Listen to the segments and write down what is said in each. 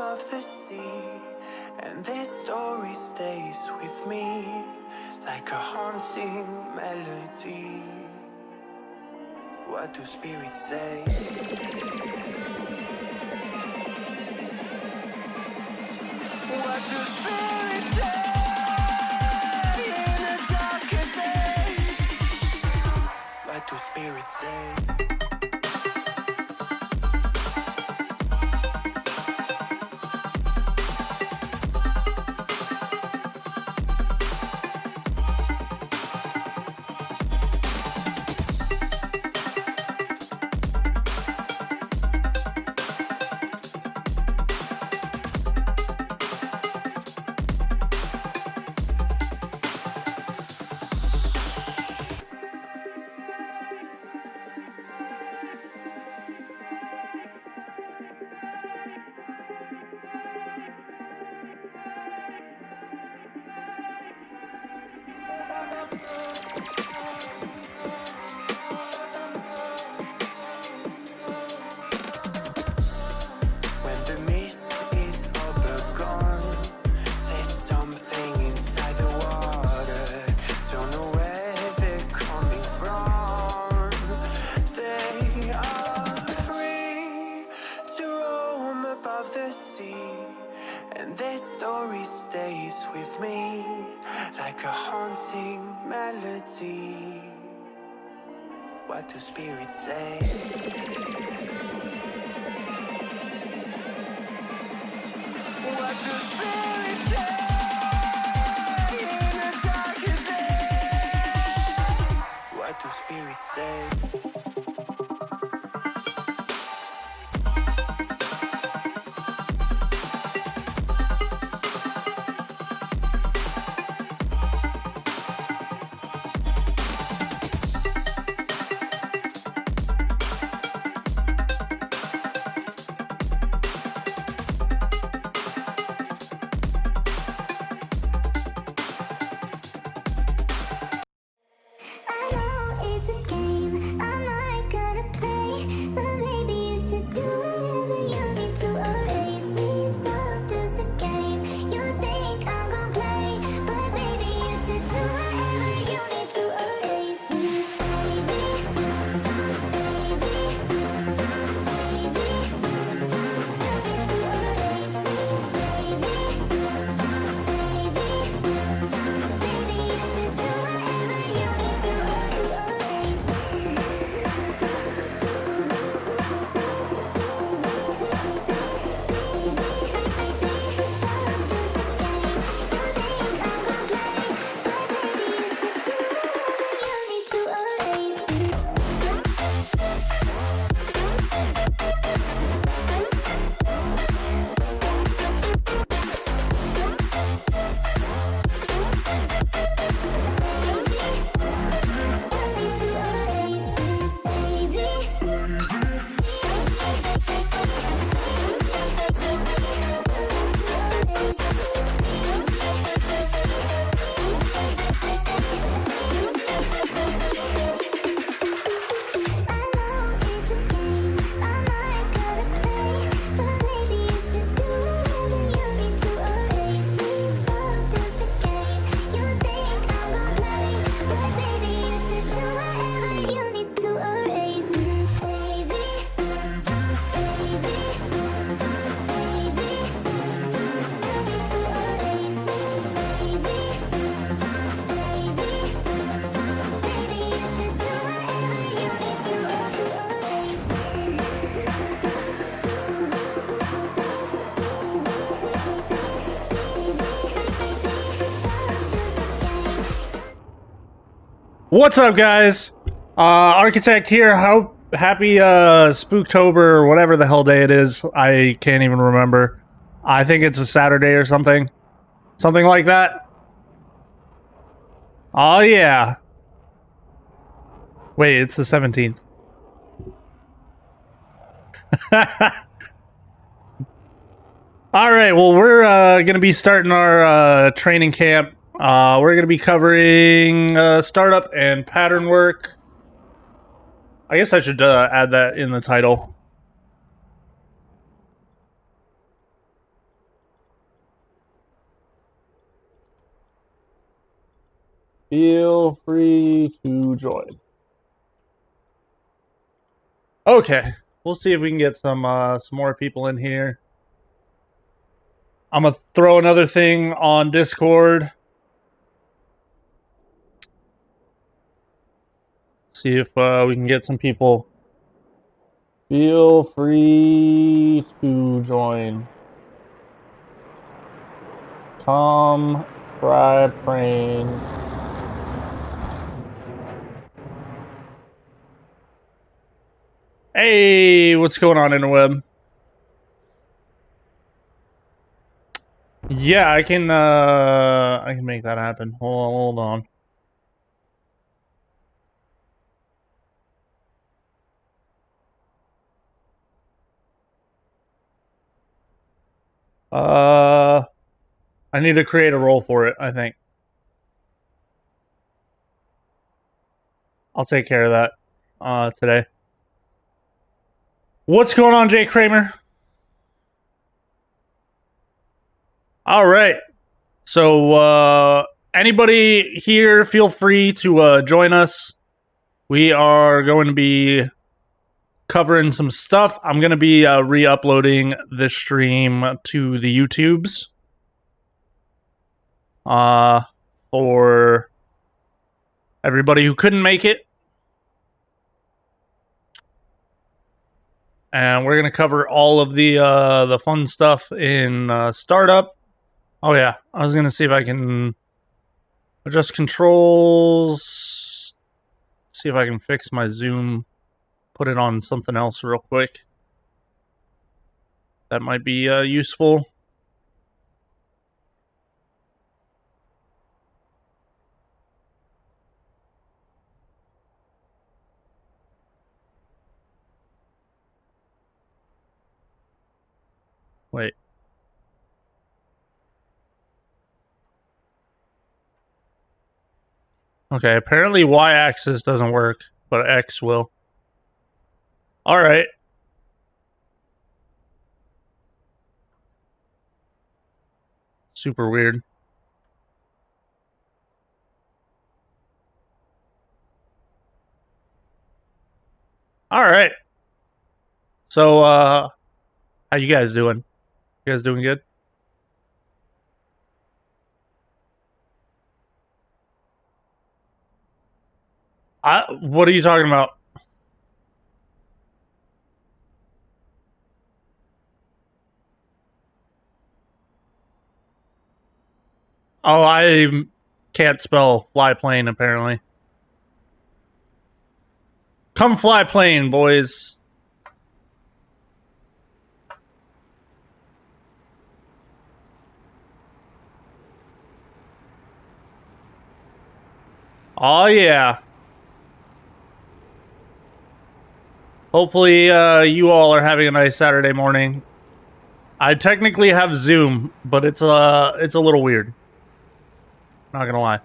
above the sea, and this story stays with me like a haunting melody. What do spirits say? What do spirits say in a darker day? What do spirits say? And this story stays with me like a haunting melody. What do spirits say? What do spirits say in a darker day? What do spirits say? What's up, guys? Architect here. Happy Spooktober or whatever the hell day it is. I can't even remember. I think it's a Saturday or something. Something like that. Oh, yeah. Wait, it's the 17th. Alright, well, we're going to be starting our training camp. We're going to be covering startup and pattern work. I guess I should add that in the title. Feel free to join. Okay, we'll see if we can get some more people in here. I'm gonna throw another thing on Discord. See if we can get some people. Feel free to join. Come fry praying. Hey, what's going on, interweb? Yeah, I can make that happen. Hold on. I need to create a role for it, I think. I'll take care of that today. What's going on, Jay Kramer? All right. So, anybody here, feel free to join us. We are going to be covering some stuff. I'm going to be re-uploading this stream to the YouTubes. For everybody who couldn't make it. And we're going to cover all of the fun stuff in startup. Oh yeah, I was going to see if I can adjust controls. See if I can fix my zoom. Put it on something else real quick. That might be useful. Wait. Okay, apparently y-axis doesn't work, but X will. Alright. Super weird. Alright. So, how you guys doing? You guys doing good? What are you talking about? Oh, I can't spell fly plane, apparently. Come fly plane, boys. Oh, yeah. Hopefully, you all are having a nice Saturday morning. I technically have Zoom, but it's a little weird. Not gonna lie.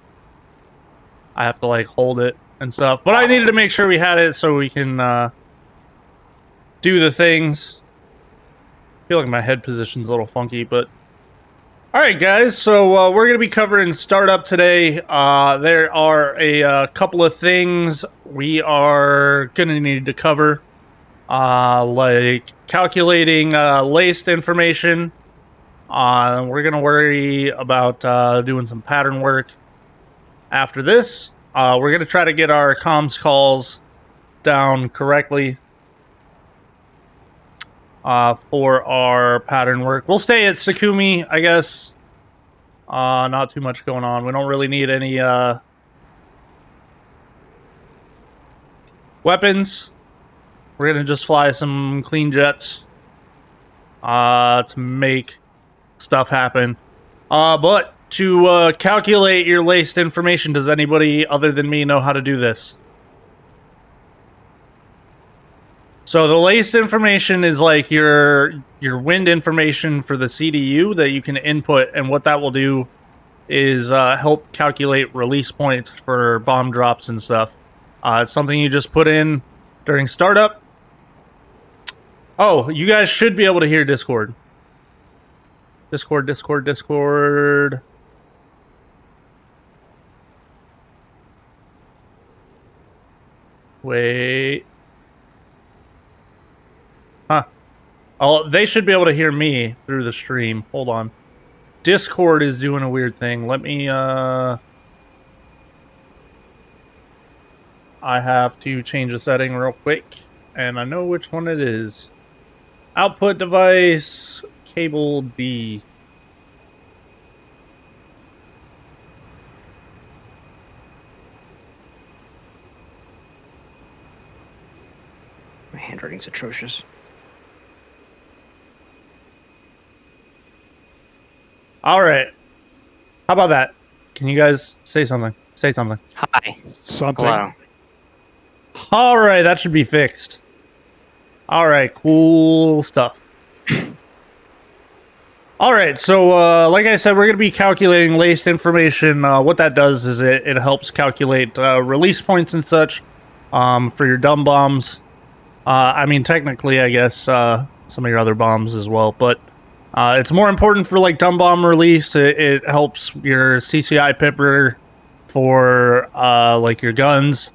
I have to, like, hold it and stuff. But I needed to make sure we had it so we can, do the things. I feel like my head position's a little funky, but... Alright, guys, so we're going to be covering startup today. There are a couple of things we are going to need to cover, like calculating laced information. We're going to worry about doing some pattern work after this. We're going to try to get our comms calls down correctly for our pattern work. We'll stay at Sakumi, I guess. Not too much going on. We don't really need any weapons. We're gonna just fly some clean jets to make stuff happen. But to calculate your laced information, does anybody other than me know how to do this? So the laced information is like your wind information for the CDU that you can input, and what that will do is help calculate release points for bomb drops and stuff. It's something you just put in during startup. Oh, you guys should be able to hear Discord. Discord. Wait. Huh. Oh, they should be able to hear me through the stream. Hold on. Discord is doing a weird thing. Let me, I have to change a setting real quick. And I know which one it is. Output device, cable D. My handwriting's atrocious. All right. How about that? Can you guys say something? Say something. Hi. Something. Hello. All right, that should be fixed. All right, cool stuff. All right, so like I said, we're going to be calculating laced information. What that does is it helps calculate release points and such for your dumb bombs. I mean, technically, I guess some of your other bombs as well, but it's more important for like dumb bomb release. It helps your CCI pipper for like your guns,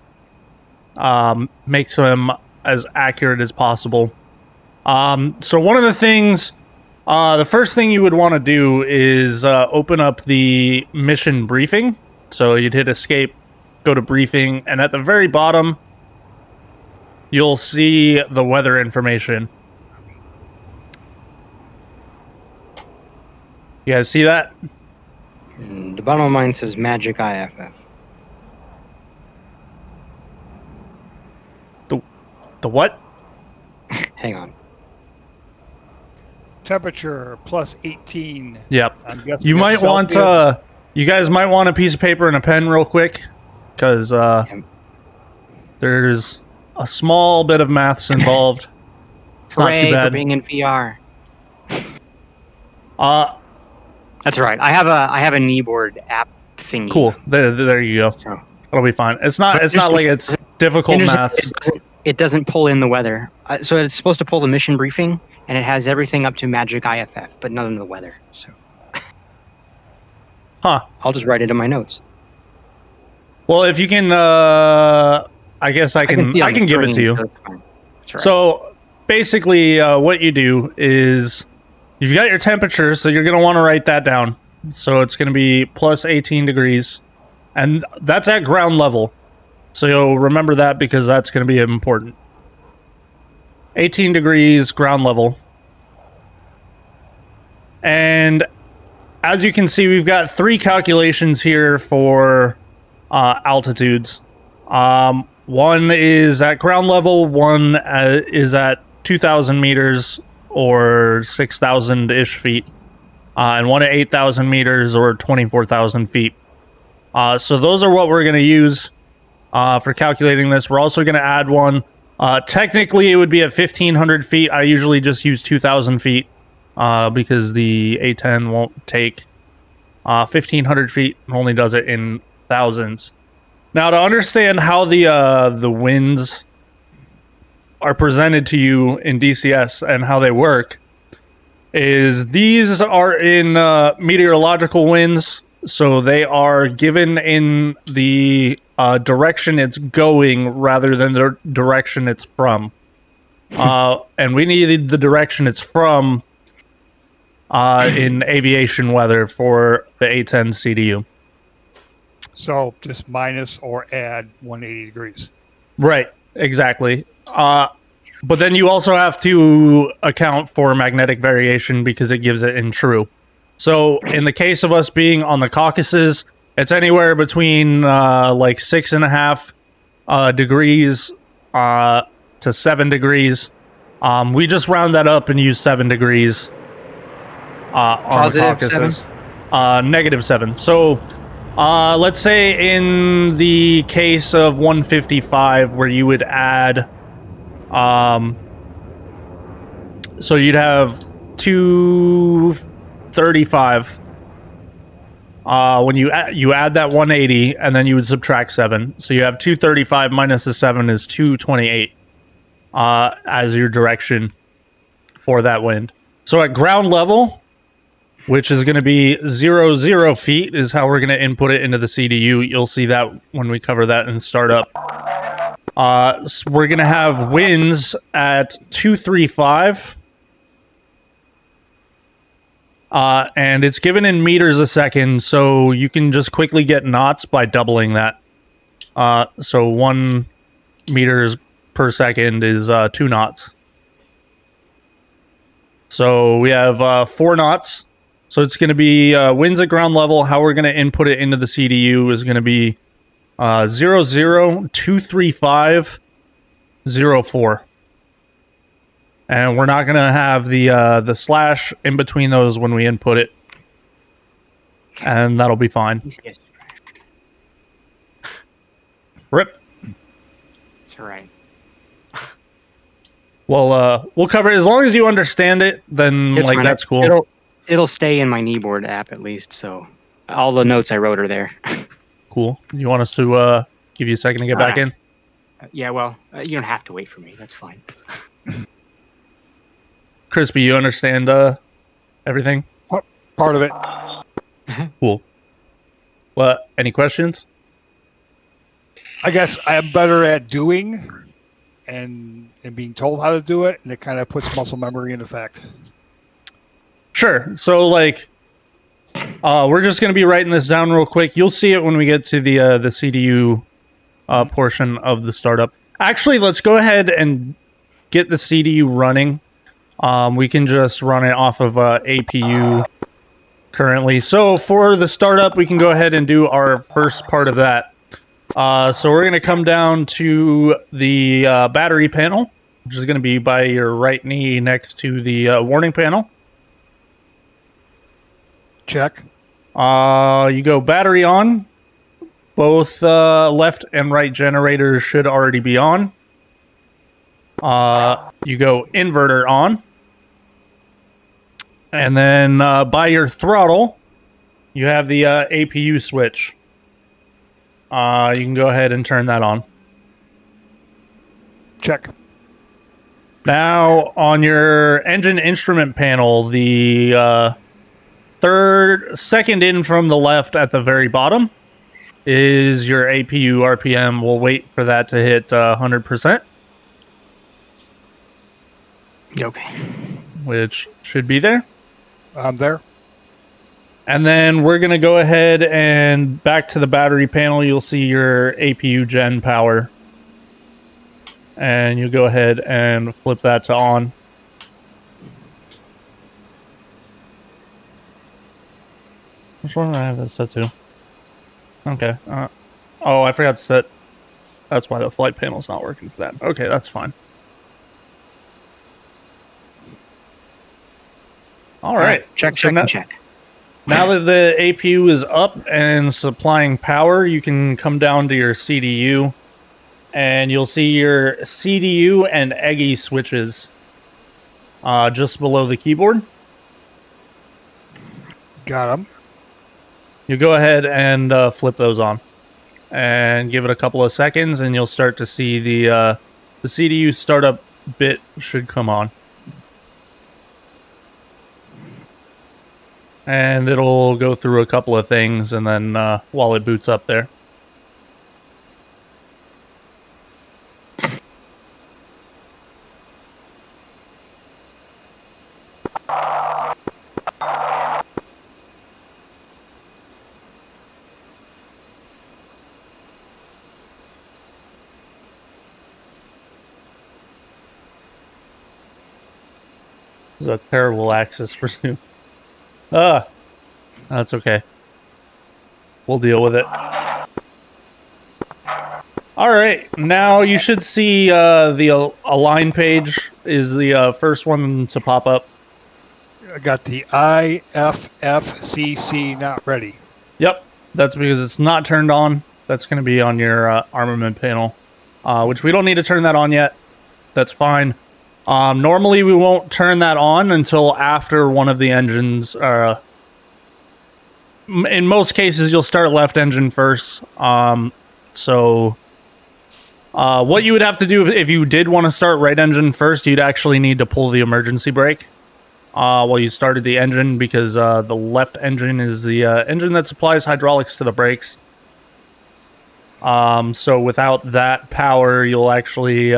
makes them as accurate as possible. So one of the things, the first thing you would want to do is open up the mission briefing. So you'd hit escape, go to briefing, and at the very bottom, you'll see the weather information. You guys see that? The bottom of mine says Magic IFF. The what? Hang on. Temperature plus 18. Yep. I'm guessing You that's might want Celsius. you guys might want a piece of paper and a pen real quick, because there's a small bit of maths involved. It's not Hooray too for bad. being in VR. Uh, That's all right. I have a kneeboard app thingy. cool. There you go. So It'll be fine. It's not like it's difficult maths. it doesn't pull in the weather. So it's supposed to pull the mission briefing, and it has everything up to Magic IFF, but none of the weather. So Huh. I'll just write it in my notes. Well, if you can, I guess I can see on the give it to screen, you. so it's fine. That's right. So basically, what you do is you've got your temperature, so you're going to want to write that down. So it's going to be plus 18 degrees, and that's at ground level. So you'll remember that because that's going to be important. 18 degrees ground level. And as you can see, we've got 3 calculations here for altitudes. One is at ground level, one is at 2,000 meters or 6,000-ish feet, and one at 8,000 meters or 24,000 feet. So those are what we're going to use for calculating this. We're also going to add one. Technically, it would be at 1,500 feet. I usually just use 2,000 feet because the A-10 won't take 1,500 feet. It only does it in thousands. Now, to understand how the winds are presented to you in DCS and how they work, is these are in meteorological winds, so they are given in the direction it's going rather than the direction it's from. And we need the direction it's from in aviation weather for the A-10 CDU. So just minus or add 180 degrees. Right, exactly. But then you also have to account for magnetic variation because it gives it in true. So in the case of us being on the Caucasus, it's anywhere between like 6.5 degrees to 7 degrees. We just round that up and use 7 degrees on Positive the Caucasus. -7. So let's say in the case of 155, where you would add, so you'd have 235. When you add that 180, and then you would subtract 7. So you have 235 minus the 7 is 228 as your direction for that wind. So at ground level, which is going to be 0 feet, is how we're going to input it into the CDU. You'll see that when we cover that in startup. We're going to have winds at 235. And it's given in meters a second, so you can just quickly get knots by doubling that. So 1 meters per second is 2 knots. So we have 4 knots. So it's going to be winds at ground level. How we're going to input it into the CDU is going to be 002350 and we're not going to have the slash in between those when we input it, and that'll be fine. Rip. That's all right. Well, we'll cover it as long as you understand it. Then It's fine. that's cool. It'll stay in my kneeboard app at least, so all the notes I wrote are there. Cool. You want us to give you a second to get back in? Yeah, well, you don't have to wait for me. That's fine. Crispy, you understand everything? Part of it. Cool. Well, any questions? I guess I am better at doing and being told how to do it, and it kind of puts muscle memory in effect. Sure. So, we're just going to be writing this down real quick. You'll see it when we get to the CDU portion of the startup. Actually, let's go ahead and get the CDU running. We can just run it off of APU currently. So for the startup, we can go ahead and do our first part of that. So we're going to come down to the battery panel, which is going to be by your right knee next to the warning panel. Check. You go battery on. Both left and right generators should already be on. You go inverter on. And then by your throttle, you have the APU switch. You can go ahead and turn that on. Check. Now, on your engine instrument panel, the second in from the left at the very bottom is your APU RPM. We'll wait for that to hit 100%. Okay. Which should be there. I'm there. And then we're going to go ahead and back to the battery panel. You'll see your APU gen power. And you go ahead and flip that to on. Which one do I have that set to? Okay. Oh, I forgot to set. That's why the flight panel's not working for that. Okay, that's fine. All right. Check, So check. Now that the APU is up and supplying power, you can come down to your CDU, and you'll see your CDU and EGI switches just below the keyboard. Got them. You go ahead and flip those on, and give it a couple of seconds, and you'll start to see the CDU startup bit should come on. And it'll go through a couple of things, and then while it boots up there. This is a terrible axis for Zoom. That's okay. We'll deal with it. All right, now you should see the align page is the first one to pop up. I got the IFFCC not ready. Yep, that's because it's not turned on. That's going to be on your armament panel, which we don't need to turn that on yet. That's fine. Normally, we won't turn that on until after one of the engines. In most cases, you'll start left engine first. So what you would have to do if you did want to start right engine first, you'd actually need to pull the emergency brake while you started the engine, because the left engine is the engine that supplies hydraulics to the brakes. So without that power, you'll actually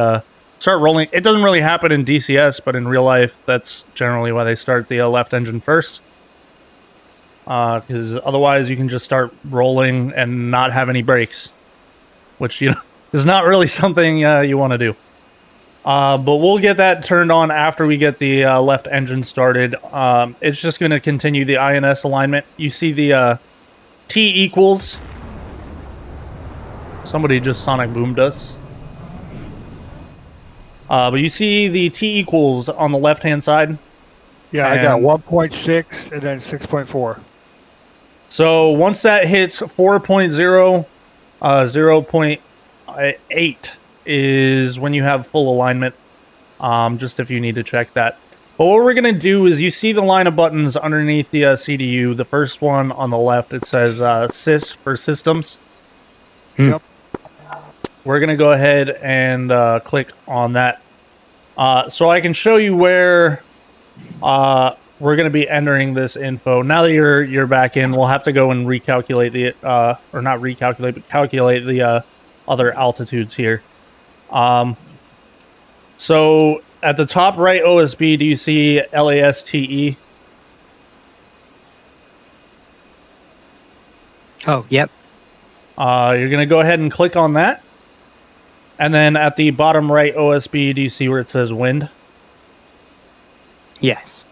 start rolling. It doesn't really happen in DCS, but in real life, that's generally why they start the left engine first. Because otherwise, you can just start rolling and not have any brakes, which is not really something you want to do. But we'll get that turned on after we get the left engine started. It's just going to continue the INS alignment. You see the T equals. Somebody just sonic boomed us. But you see the T equals on the left-hand side. Yeah, I got 1.6 and then 6.4. So once that hits 4.0, 0.8 is when you have full alignment. Just if you need to check that. But what we're going to do is you see the line of buttons underneath the CDU. The first one on the left, it says SYS for systems. Yep. We're going to go ahead and click on that. So I can show you where we're going to be entering this info. Now that you're back in, we'll have to go and recalculate the, or not recalculate, but calculate the other altitudes here. So at the top right OSB, do you see LASTE? Oh, yep. You're going to go ahead and click on that. And then at the bottom right OSB, do you see where it says wind? Yes.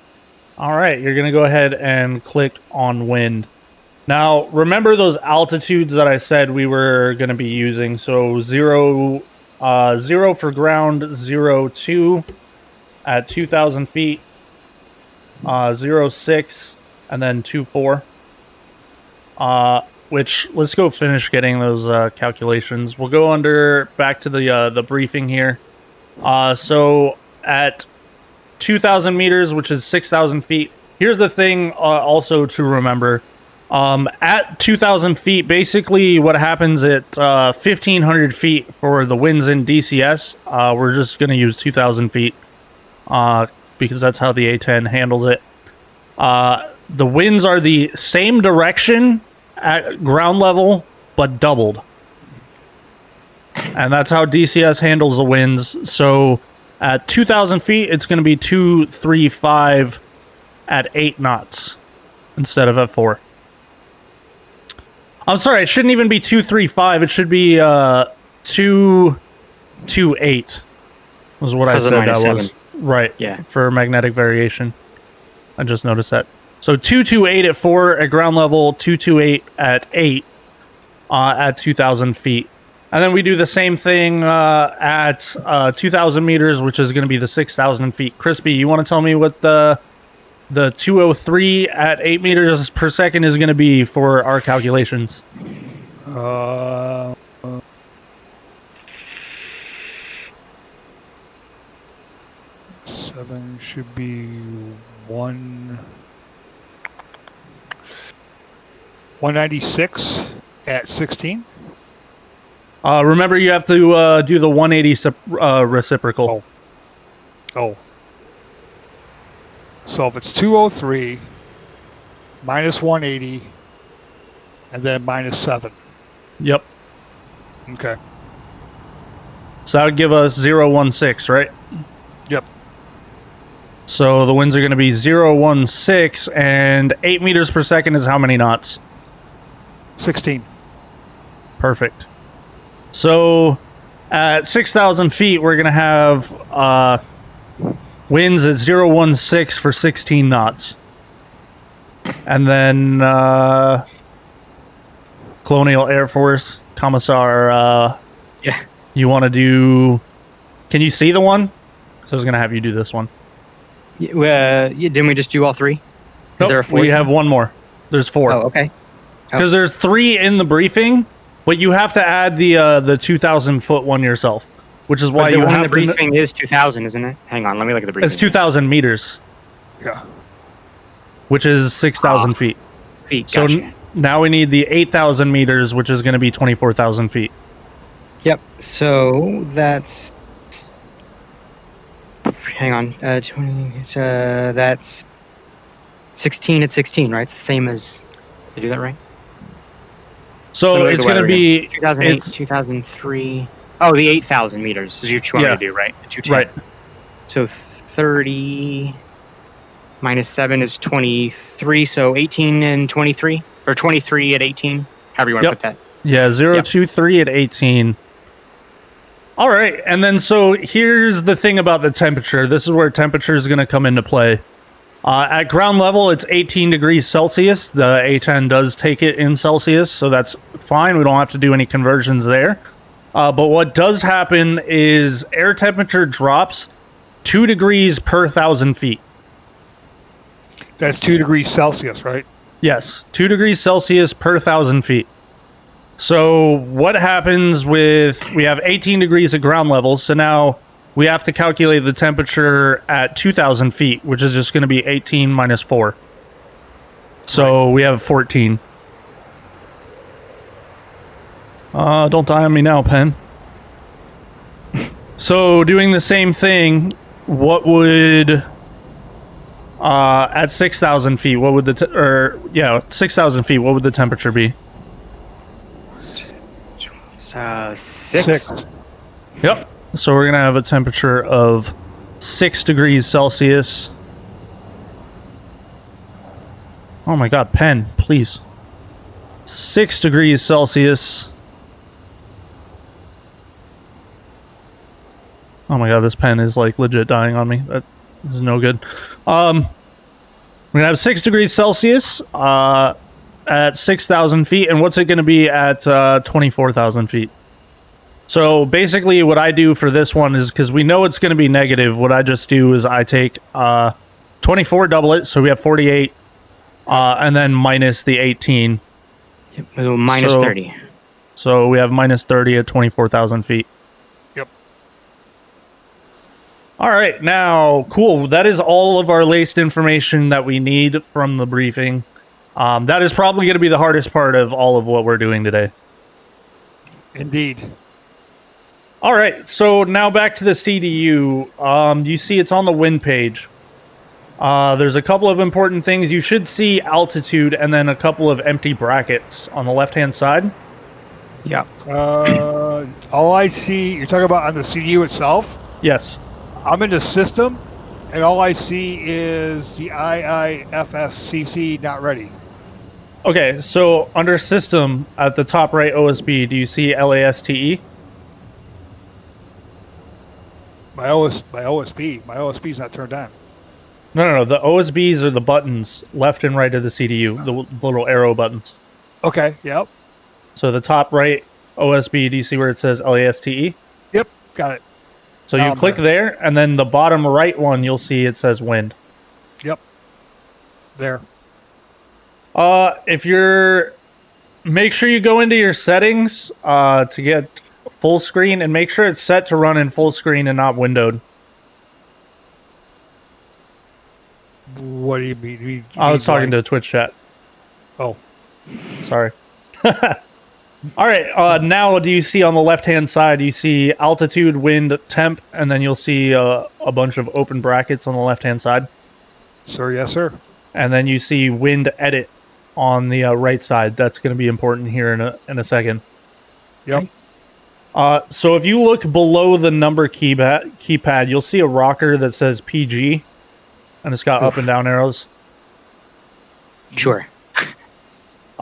All right, you're going to go ahead and click on wind. Now, remember those altitudes that I said we were going to be using. So 0 for ground, 0.2 at 2,000 feet, 0.6, and then 2.4. Which, let's go finish getting those calculations. We'll go back to the briefing here. So at 2,000 meters, which is 6,000 feet. Here's the thing also to remember. At 2,000 feet, basically what happens at 1,500 feet for the winds in DCS, we're just going to use 2,000 feet because that's how the A-10 handles it. The winds are the same direction at ground level, but doubled. And that's how DCS handles the winds. So at 2,000 feet, it's going to be 235 at 8 knots instead of at 4. I'm sorry, it shouldn't even be 235. It should be 228 was what I said that was. Right, yeah. For magnetic variation. I just noticed that. So 228 at 4 at ground level, 228 at 8 at 2,000 feet. And then we do the same thing at 2,000 meters, which is going to be the 6,000 feet. Crispy, you want to tell me what the 203 at 8 meters per second is going to be for our calculations? 7 should be 196 at 16. Remember, you have to do the 180 reciprocal. Oh. So if it's 203 minus 180 and then minus 7. Yep. Okay. So that would give us 016, right? Yep. So the winds are going to be 016, and 8 meters per second is how many knots? 16. Perfect. So at 6,000 feet, we're going to have winds at 016 for 16 knots. And then Colonial Air Force, Commissar, yeah. You want to do... Can you see the one? So I was going to have you do this one. Didn't we just do all 3? Nope, there a 4th? We have one more. There's 4. Oh, okay. Because there's 3 in the briefing, but you have to add the 2,000 foot one yourself, which is why you have the briefing is 2,000, isn't it? Hang on, let me look at the briefing. It's 2,000 meters. Yeah. Which is 6,000 feet. Gotcha. So now we need the 8,000 meters, which is going to be 24,000 feet. Yep. So that's... Hang on. 20. That's 16 at 16, right? It's the same as... Did I do that right? So look at it's the going to weather be again. 2008, it's 2003. Oh, the 8,000 meters is what you want me Yeah. to do, right? The 210. right. So 30 minus 7 is 23. So 18 and 23, or 23 at 18. However you want to Yep. put that. Yeah, Yep. 023 at 18. All right, and then so here's the thing about the temperature. This is where temperature is going to come into play. At ground level, it's 18 degrees Celsius. The A-10 does take it in Celsius, so that's fine. We don't have to do any conversions there. But what does happen is air temperature drops 2 degrees per 1,000 feet. That's 2 degrees Celsius, right? Yes, 2 degrees Celsius per 1,000 feet. So what happens with, we have 18 degrees at ground level, so now we have to calculate the temperature at 2,000 feet, which is just going to be 18 minus 4. So we have 14. Don't die on me now, Pen. So doing the same thing, what would... at 6,000 feet, what would the 6,000 feet, what would the temperature be? 6. Yep. So we're gonna have a temperature of 6 degrees Celsius. Oh my God, pen, please. 6 degrees Celsius. Oh my God, this pen is like legit dying on me. That is no good. We're gonna have 6 degrees Celsius at 6,000 feet, and what's it gonna be at 24,000 feet? So basically what I do for this one is, because we know it's going to be negative, what I just do is I take 24, double it, so we have 48, and then minus the 18. Yep, minus 30. So we have minus 30 at 24,000 feet. Yep. All right, now, cool. That is all of our laced information that we need from the briefing. That is probably going to be the hardest part of all of what we're doing today. Indeed. All right, so now back to the CDU. You see it's on the wind page. There's a couple of important things. You should see altitude and then a couple of empty brackets on the left-hand side. Yeah. All I see, you're talking about on the CDU itself? Yes. I'm in the system, and all I see is the IIFFCC not ready. Okay, so under system, at the top right OSB, do you see LASTE? My OSB's not turned on. No. The OSBs are the buttons left and right of the CDU, the little arrow buttons. Okay, yep. So the top right OSB, do you see where it says LASTE? Yep, got it. So you click there, and then the bottom right one, you'll see it says wind. Yep. There. If you're... Make sure you go into your settings to get full screen, and make sure it's set to run in full screen and not windowed. What do you mean? I was talking to Twitch chat. Oh. Sorry. All right, now do you see on the left-hand side, you see altitude, wind, temp, and then you'll see a bunch of open brackets on the left-hand side. Sir, yes, sir. And then you see wind edit on the right side. That's going to be important here in a second. Yep. So if you look below the number keypad, you'll see a rocker that says PG, and it's got up and down arrows. Sure.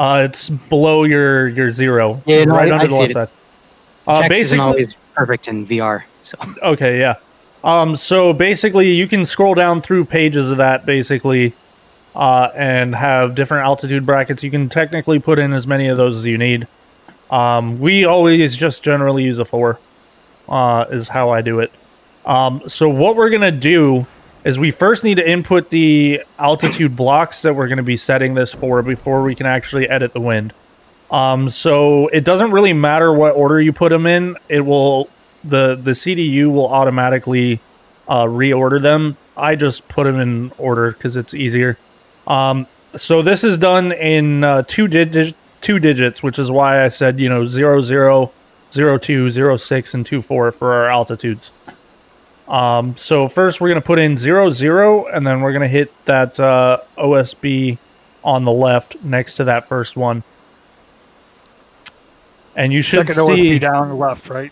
It's below your 0. Yeah, no, right I under the see left it. side. Text isn't Basically, always perfect in VR. So okay, yeah. So basically, you can scroll down through pages of that, basically, and have different altitude brackets. You can technically put in as many of those as you need. We always just generally use a 4, is how I do it. So what we're going to do is we first need to input the altitude blocks that we're going to be setting this for before we can actually edit the wind. So it doesn't really matter what order you put them in. It will, the CDU will automatically reorder them. I just put them in order because it's easier. So this is done in 2 digits, which is why I said, 00, 02, 06, and 24 for our altitudes. So first we're going to put in 00, and then we're going to hit that OSB on the left next to that first one. And you should Second OSB see... down the left, right?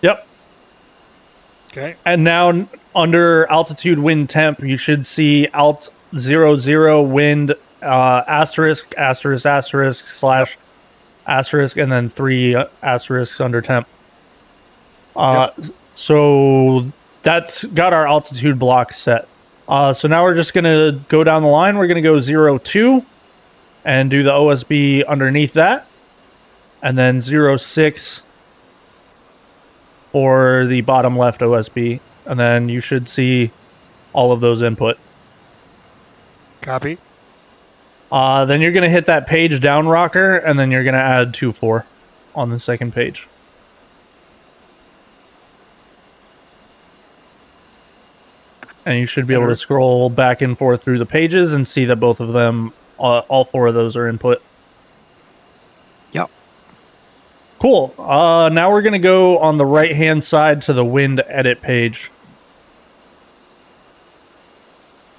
Yep. Okay. And now under altitude wind temp, you should see alt 00 wind asterisk, asterisk, asterisk, slash, asterisk, and then 3 asterisks under temp. So that's got our altitude block set. So now we're just going to go down the line. We're going to go 02 and do the OSB underneath that. And then 06 for the bottom left OSB. And then you should see all of those input. Copy. Then you're going to hit that page down rocker, and then you're going to add 2-4 on the second page. And you should be able to scroll back and forth through the pages and see that both of them, all 4 of those are input. Yep. Cool. Now we're going to go on the right-hand side to the wind edit page.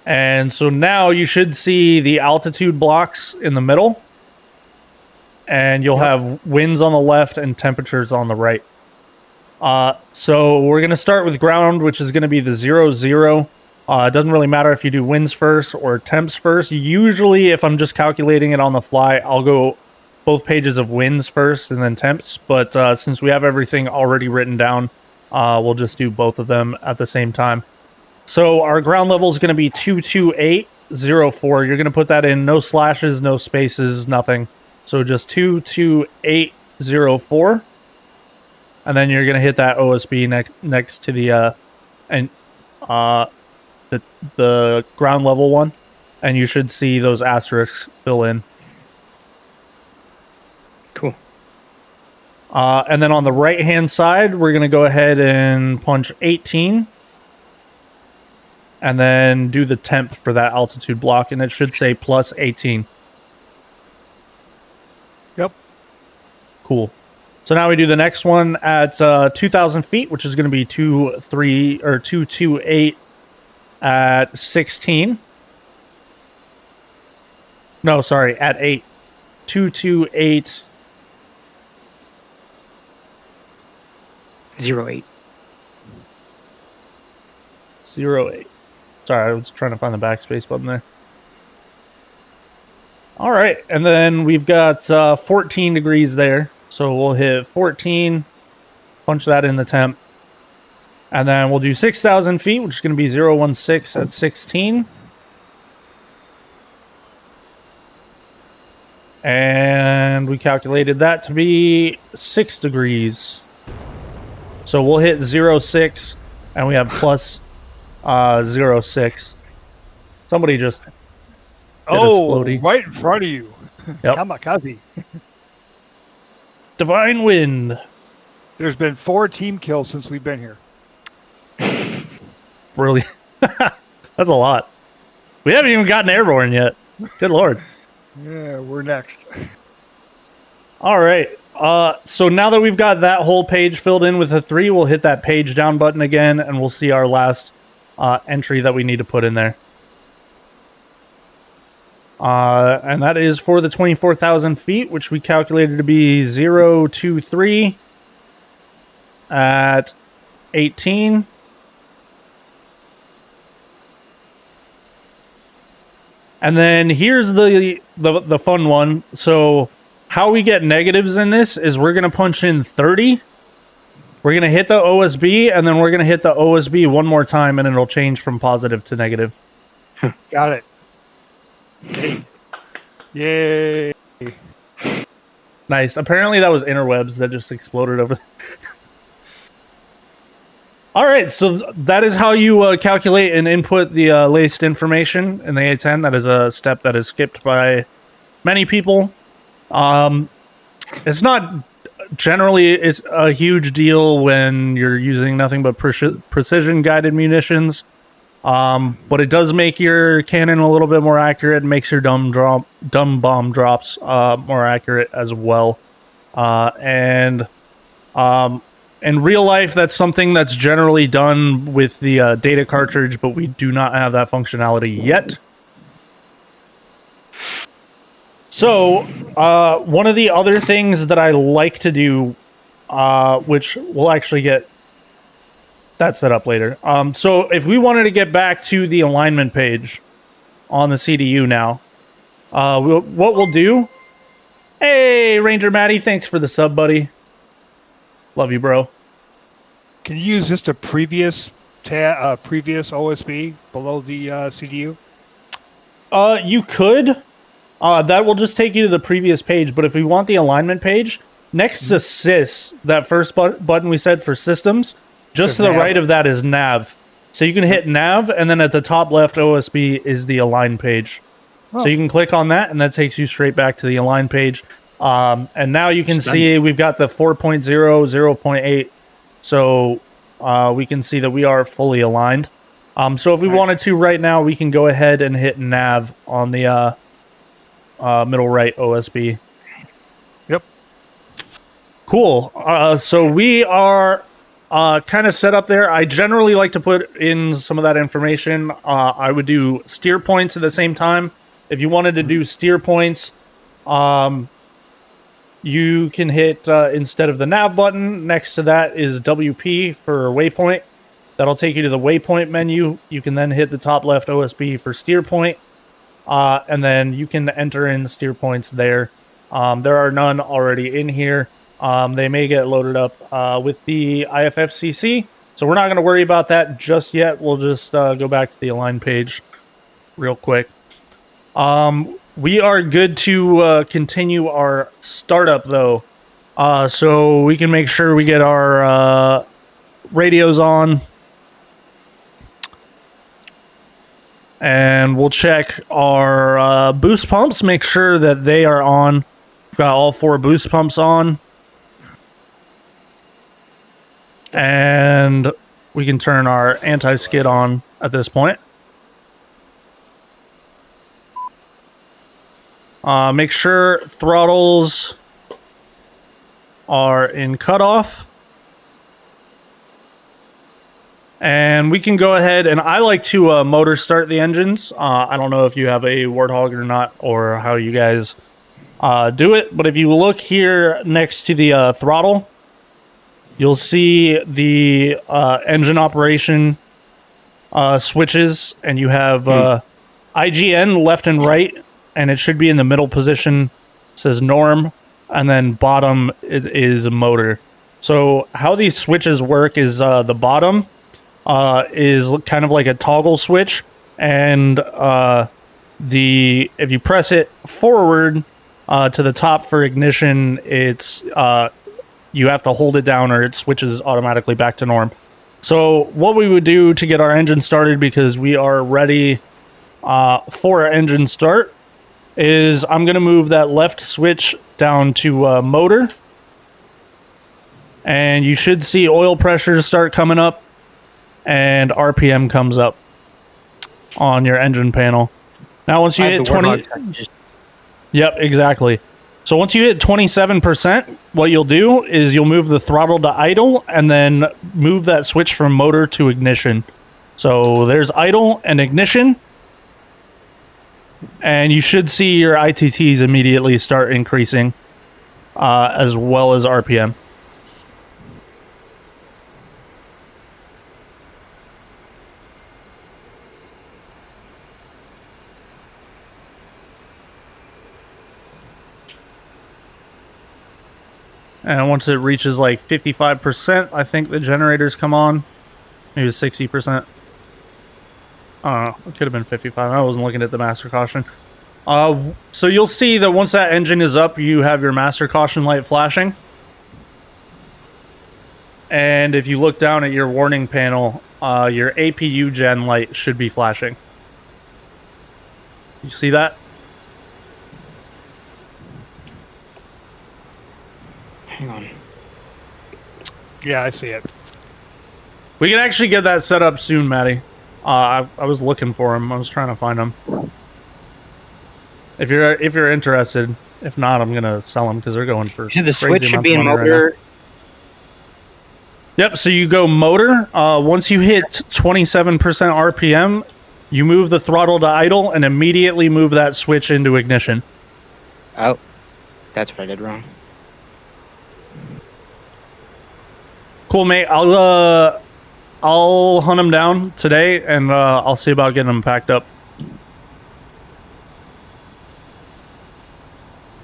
And so now you should see the altitude blocks in the middle. And you'll have winds on the left and temperatures on the right. So we're going to start with ground, which is going to be the 00. It doesn't really matter if you do winds first or temps first. Usually, if I'm just calculating it on the fly, I'll go both pages of winds first and then temps. But since we have everything already written down, we'll just do both of them at the same time. So our ground level is going to be 22804. You're going to put that in no slashes, no spaces, nothing. So just 22804. And then you're going to hit that OSB next to the the ground level one, and you should see those asterisks fill in. Cool. And then on the right hand side, we're going to go ahead and punch 18. And then do the temp for that altitude block, and it should say plus 18. Yep. Cool. So now we do the next one at 2,000 feet, which is going to be 228 at 16. No, sorry, at 8. 228. 08. 08. Sorry, I was trying to find the backspace button there. All right, and then we've got 14 degrees there. So we'll hit 14, punch that in the temp. And then we'll do 6,000 feet, which is going to be 016 at 16. And we calculated that to be 6 degrees. So we'll hit 06, and we have plus 06. Somebody just explodey. Right in front of you. Yep. Kamikaze. Divine Wind. There's been 4 team kills since we've been here. Brilliant. That's a lot. We haven't even gotten airborne yet. Good Lord. Yeah, we're next. All right. So now that we've got that whole page filled in with a 3, we'll hit that page down button again, and we'll see our last entry that we need to put in there. And that is for the 24,000 feet, which we calculated to be 023 at 18. And then here's the fun one. So how we get negatives in this is we're going to punch in 30. We're going to hit the OSB, and then we're going to hit the OSB one more time, and it'll change from positive to negative. Got it. Yay. Nice. Apparently that was interwebs that just exploded over there. All right, so that is how you calculate and input the laced information in the A-10. That is a step that is skipped by many people. It's not generally it's a huge deal when you're using nothing but precision guided munitions, but it does make your cannon a little bit more accurate. It makes your dumb bomb drops more accurate as well. In real life, that's something that's generally done with the data cartridge, but we do not have that functionality yet. So, one of the other things that I like to do, which we'll actually get that set up later. So if we wanted to get back to the alignment page on the CDU now, what we'll do... Hey, Ranger Matty, thanks for the sub, buddy. Love you, bro. Can you use just a previous previous OSB below the CDU? You could. That will just take you to the previous page, but if we want the alignment page, next to sys, that first button we said for systems, just to the right of that is nav. So you can hit nav, and then at the top left OSB is the align page. Oh. So you can click on that, and that takes you straight back to the align page. And now you can see we've got the 4.0, 0.8. So we can see that we are fully aligned. So if we wanted to right now, we can go ahead and hit nav on the middle right OSB. Yep. Cool. So we are kind of set up there. I generally like to put in some of that information. I would do steer points at the same time. If you wanted to do steer points, you can hit, instead of the nav button, next to that is WP for waypoint. That'll take you to the waypoint menu. You can then hit the top left OSB for steer point, and then you can enter in steer points there. There are none already in here. They may get loaded up with the IFFCC, so we're not going to worry about that just yet. We'll just go back to the align page real quick. We are good to continue our startup, though. So we can make sure we get our radios on. And we'll check our boost pumps, make sure that they are on. We've got all 4 boost pumps on. And we can turn our anti-skid on at this point. Make sure throttles are in cutoff. And we can go ahead, and I like to motor start the engines. I don't know if you have a Warthog or not, or how you guys do it. But if you look here next to the throttle, you'll see the engine operation switches, and you have IGN left and right, and it should be in the middle position. It says norm, and then bottom is a motor. So how these switches work is the bottom is kind of like a toggle switch, and if you press it forward to the top for ignition, it's you have to hold it down or it switches automatically back to norm. So what we would do to get our engine started, because we are ready for our engine start, is I'm going to move that left switch down to motor, and you should see oil pressure start coming up, and RPM comes up on your engine panel. Now once you hit 20... Yep, exactly. So once you hit 27%, what you'll do is you'll move the throttle to idle, and then move that switch from motor to ignition. So there's idle and ignition, and you should see your ITTs immediately start increasing, as well as RPM. And once it reaches like 55%, I think the generators come on. Maybe 60%. I don't know. It could have been 55. I wasn't looking at the master caution. So you'll see that once that engine is up, you have your master caution light flashing. And if you look down at your warning panel, your APU gen light should be flashing. You see that? Hang on. Yeah, I see it. We can actually get that set up soon, Matty. I was looking for him. I was trying to find him. If you're interested, if not, I'm gonna sell them because they're going for. The switch should be in motor. Right, yep. So you go motor. Once you hit 27% RPM, you move the throttle to idle and immediately move that switch into ignition. Oh, that's what I did wrong. Cool, mate. I'll hunt them down today, and I'll see about getting them packed up.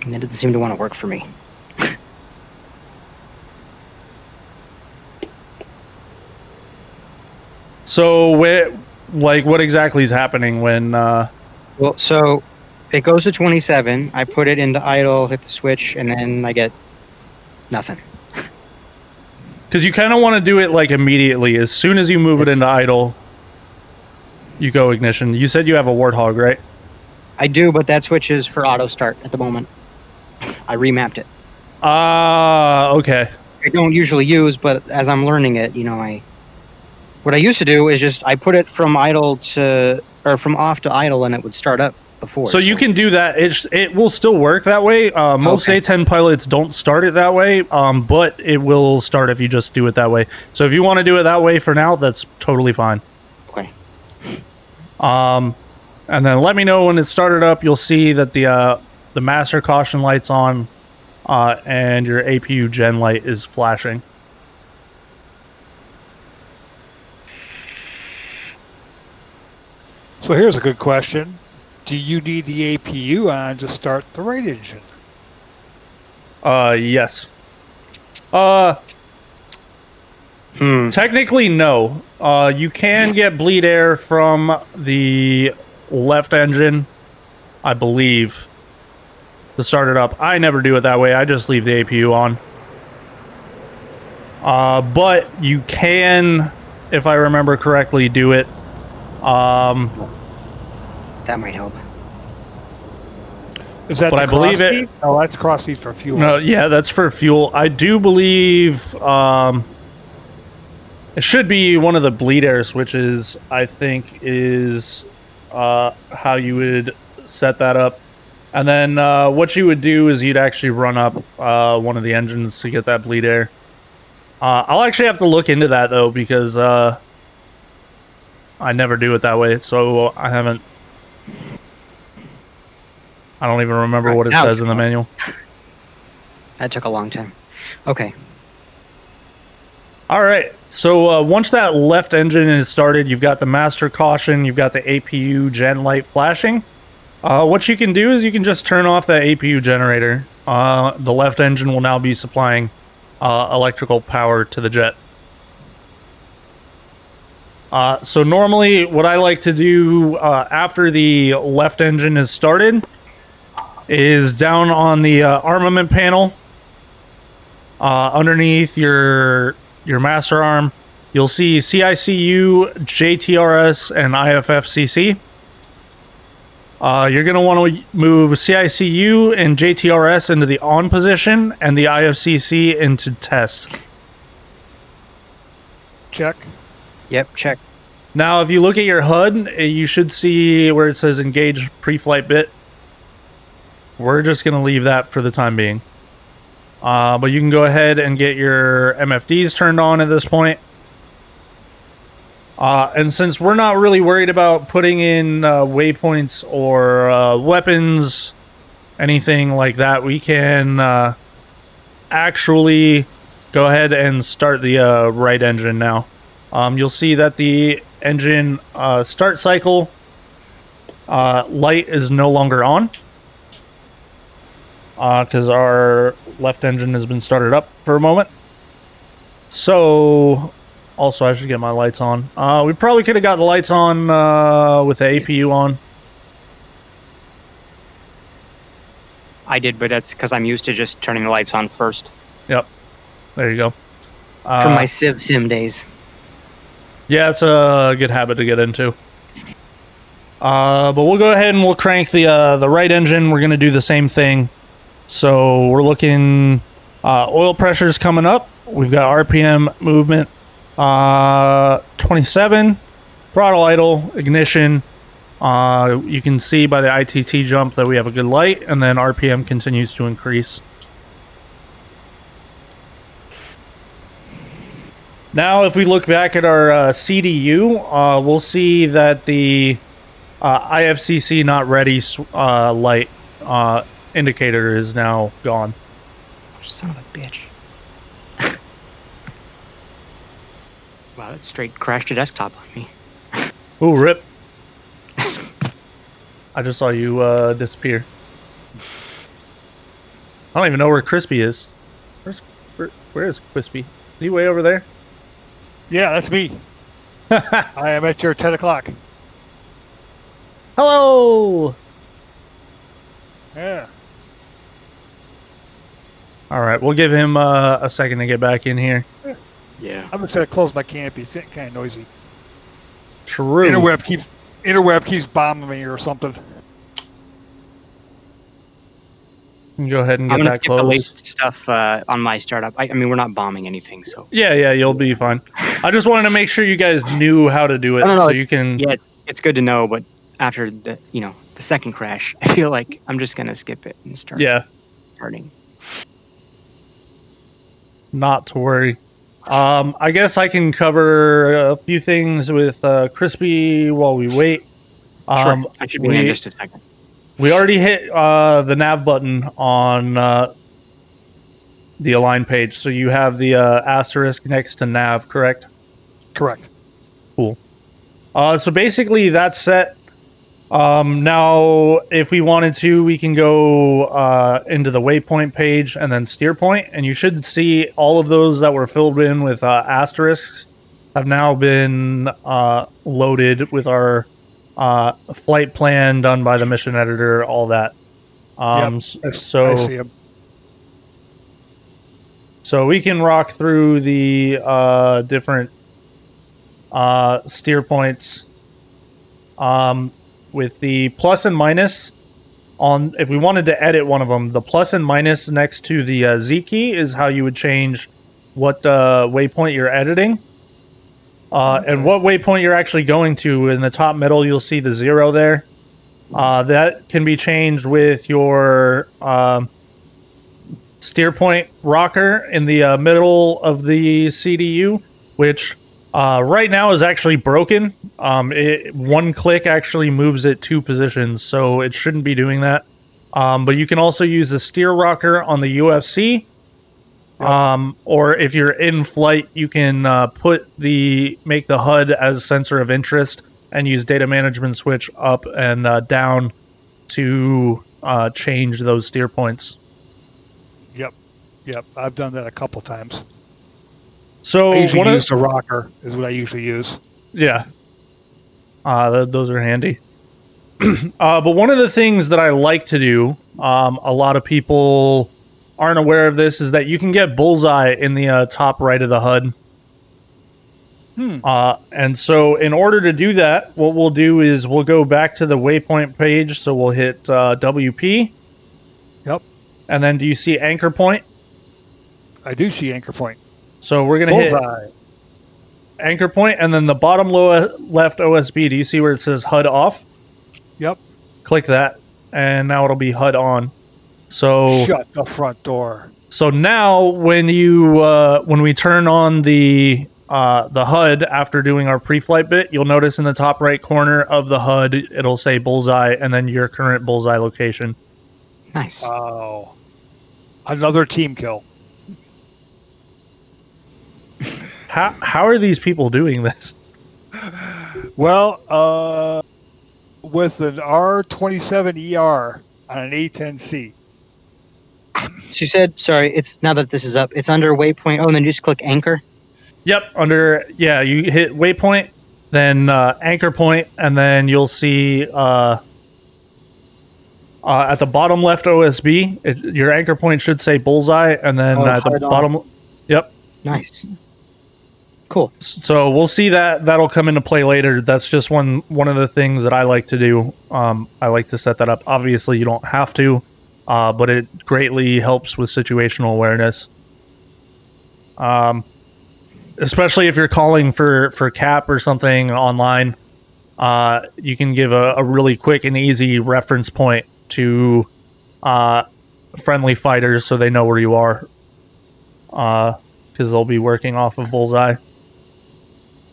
And that doesn't seem to want to work for me. So, what exactly is happening when? Well, so it goes to 27. I put it into idle, hit the switch, and then I get nothing. Because you kind of want to do it like immediately. As soon as you move it into idle, you go ignition. You said you have a Warthog, right? I do, but that switch is for auto start at the moment. I remapped it. Okay. I don't usually use, but as I'm learning it, what I used to do is just I put it from idle from off to idle, and it would start up before. So you can do that. It will still work that way. Most A-10 pilots don't start it that way, but it will start if you just do it that way. So if you want to do it that way for now, that's totally fine. Okay. And then let me know when it's started up. You'll see that the master caution light's on, and your APU gen light is flashing. So here's a good question. Do you need the APU on to start the right engine? Yes. Technically, no. You can get bleed air from the left engine, I believe, to start it up. I never do it that way. I just leave the APU on. But you can, if I remember correctly, do it. That might help. Is that But the I believe it- crossfeed? Oh, that's crossfeed for fuel. No, yeah, that's for fuel. I do believe it should be one of the bleed air switches, I think, is how you would set that up. And then what you would do is you'd actually run up one of the engines to get that bleed air. I'll actually have to look into that, though, because I never do it that way, so I don't even remember what it says in the manual. That took a long time. Okay. All right. So once that left engine is started, you've got the master caution, you've got the APU gen light flashing. What you can do is you can just turn off that APU generator. The left engine will now be supplying electrical power to the jet. So normally what I like to do after the left engine is started is down on the armament panel underneath your master arm, you'll see CICU, JTRS, and IFFCC. You're going to want to move CICU and JTRS into the on position and the IFCC into test. Check. Yep, check. Now, if you look at your HUD, you should see where it says engage pre-flight bit. We're just going to leave that for the time being. But you can go ahead and get your MFDs turned on at this point. And since we're not really worried about putting in waypoints or weapons, anything like that, we can actually go ahead and start the right engine now. You'll see that the engine start cycle light is no longer on because our left engine has been started up for a moment. So also I should get my lights on. We probably could have got the lights on with the APU on. I did, but that's because I'm used to just turning the lights on first. Yep. There you go. From my sim days. Yeah, it's a good habit to get into. But we'll go ahead and we'll crank the right engine. We're going to do the same thing. So we're looking, oil pressure's coming up. We've got RPM movement, 27, throttle idle, ignition. You can see by the ITT jump that we have a good light, and then RPM continues to increase. Now, if we look back at our CDU, we'll see that the IFCC not ready light indicator is now gone. Son of a bitch. Wow, that straight crashed your desktop on me. Ooh, rip. I just saw you disappear. I don't even know where Crispy is. Where is Crispy? Is he way over there? Yeah, that's me. I am at your 10 o'clock. Hello! Yeah. Alright, we'll give him a second to get back in here. Yeah. I'm just going to close my canopy. It's getting kind of noisy. True. Interweb keeps bombing me or something. You can go ahead and get I'm gonna that skip the closed. latest stuff on my startup. I mean, we're not bombing anything, so. Yeah, you'll be fine. I just wanted to make sure you guys knew how to do it, No, so it's- you can. Yeah, it's good to know, but after the second crash, I feel like I'm just gonna skip it and start starting. Not to worry. I guess I can cover a few things with Crispy while we wait. Sure, I should be in just a second. We already hit the nav button on the align page, so you have the asterisk next to nav, correct? Correct. Cool. So basically that's set. Now, if we wanted to, we can go into the waypoint page and then steer point, and you should see all of those that were filled in with asterisks have now been loaded with our flight plan done by the mission editor, all that. So I see 'em. So we can rock through the different steer points with the plus and minus on. If we wanted to edit one of them, the plus and minus next to the Z key is how you would change what waypoint you're editing. And what waypoint you're actually going to. In the top middle, you'll see the 0 there. That can be changed with your steer point rocker in the middle of the CDU, which right now is actually broken. One click actually moves it 2 positions, so it shouldn't be doing that. But you can also use the steer rocker on the UFC. Or if you're in flight, you can make the HUD as sensor of interest and use data management switch up and down to change those steer points. Yep. I've done that a couple times. So I usually use the rocker is what I usually use. Yeah. Those are handy. But one of the things that I like to do, a lot of people aren't aware of this, is that you can get bullseye in the top right of the HUD. And so in order to do that, what we'll do is we'll go back to the waypoint page. So we'll hit WP. Yep. And then do you see anchor point? I do see anchor point. So we're going to hit anchor point, and then the bottom left OSB. Do you see where it says HUD off? Yep. Click that, and now it'll be HUD on. So shut the front door. So now, when we turn on the HUD after doing our pre-flight bit, you'll notice in the top right corner of the HUD it'll say bullseye, and then your current bullseye location. Nice. Oh, another team kill. How are these people doing this? Well, with an R27ER on an A-10C. She said, sorry, it's now that this is up, it's under waypoint. Oh, and then you just click anchor. Yep, you hit waypoint, then anchor point, and then you'll see at the bottom left OSB, your anchor point should say bullseye, and then at the bottom, yep. Nice. Cool. So we'll see that'll come into play later. That's just one of the things that I like to do. I like to set that up. Obviously, you don't have to, but it greatly helps with situational awareness. Especially if you're calling for CAP or something online, you can give a really quick and easy reference point to friendly fighters so they know where you are, because they'll be working off of bullseye.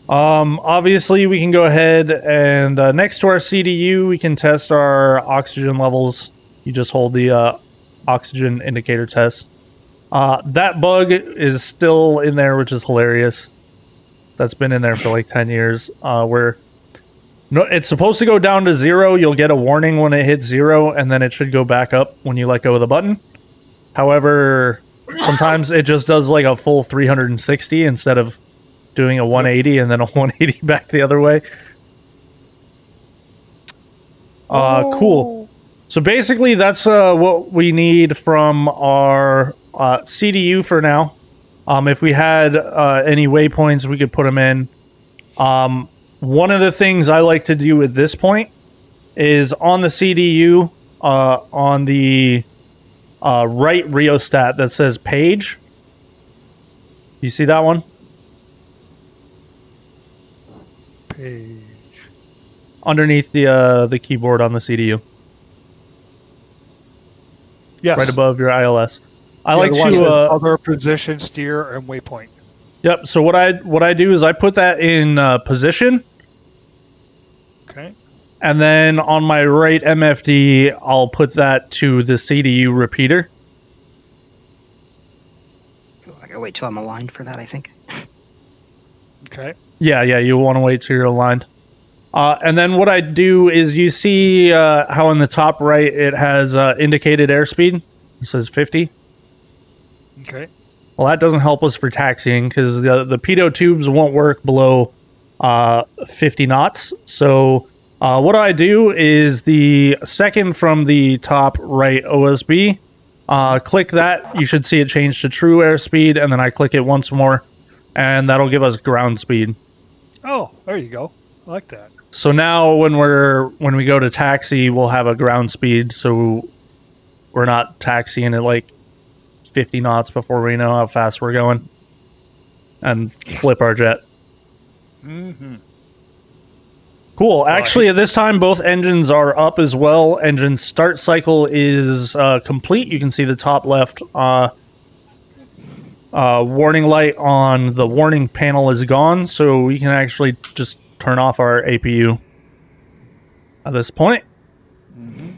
Obviously, we can go ahead and next to our CDU, we can test our oxygen levels. You just hold the oxygen indicator test. That bug is still in there, which is hilarious. That's been in there for like 10 years. Where no, it's supposed to go down to 0. You'll get a warning when it hits 0, and then it should go back up when you let go of the button. However, sometimes it just does like a full 360 instead of doing a 180 and then a 180 back the other way. Cool. So basically, that's what we need from our CDU for now. If we had any waypoints, we could put them in. One of the things I like to do at this point is on the CDU, on the right rheostat that says page. You see that one? Page. Underneath the keyboard on the CDU. Yes. Right above your ILS. I like the one to says other position, steer, and waypoint. Yep. So what I do is I put that in position. Okay. And then on my right MFD, I'll put that to the CDU repeater. I gotta wait till I'm aligned for that, I think. Okay. Yeah, you'll want to wait till you're aligned. And then what I do is you see how in the top right it has indicated airspeed. It says 50. Okay. Well, that doesn't help us for taxiing because the pitot tubes won't work below 50 knots. So what I do is the second from the top right OSB, click that. You should see it change to true airspeed, and then I click it once more, and that'll give us ground speed. Oh, there you go. I like that. So now when we go to taxi, we'll have a ground speed, so we're not taxiing at like 50 knots before we know how fast we're going, and flip our jet. Mm-hmm. Cool. Actually, at this time, both engines are up as well. Engine start cycle is complete. You can see the top left warning light on the warning panel is gone, so we can actually just turn off our APU at this point. Mm-hmm.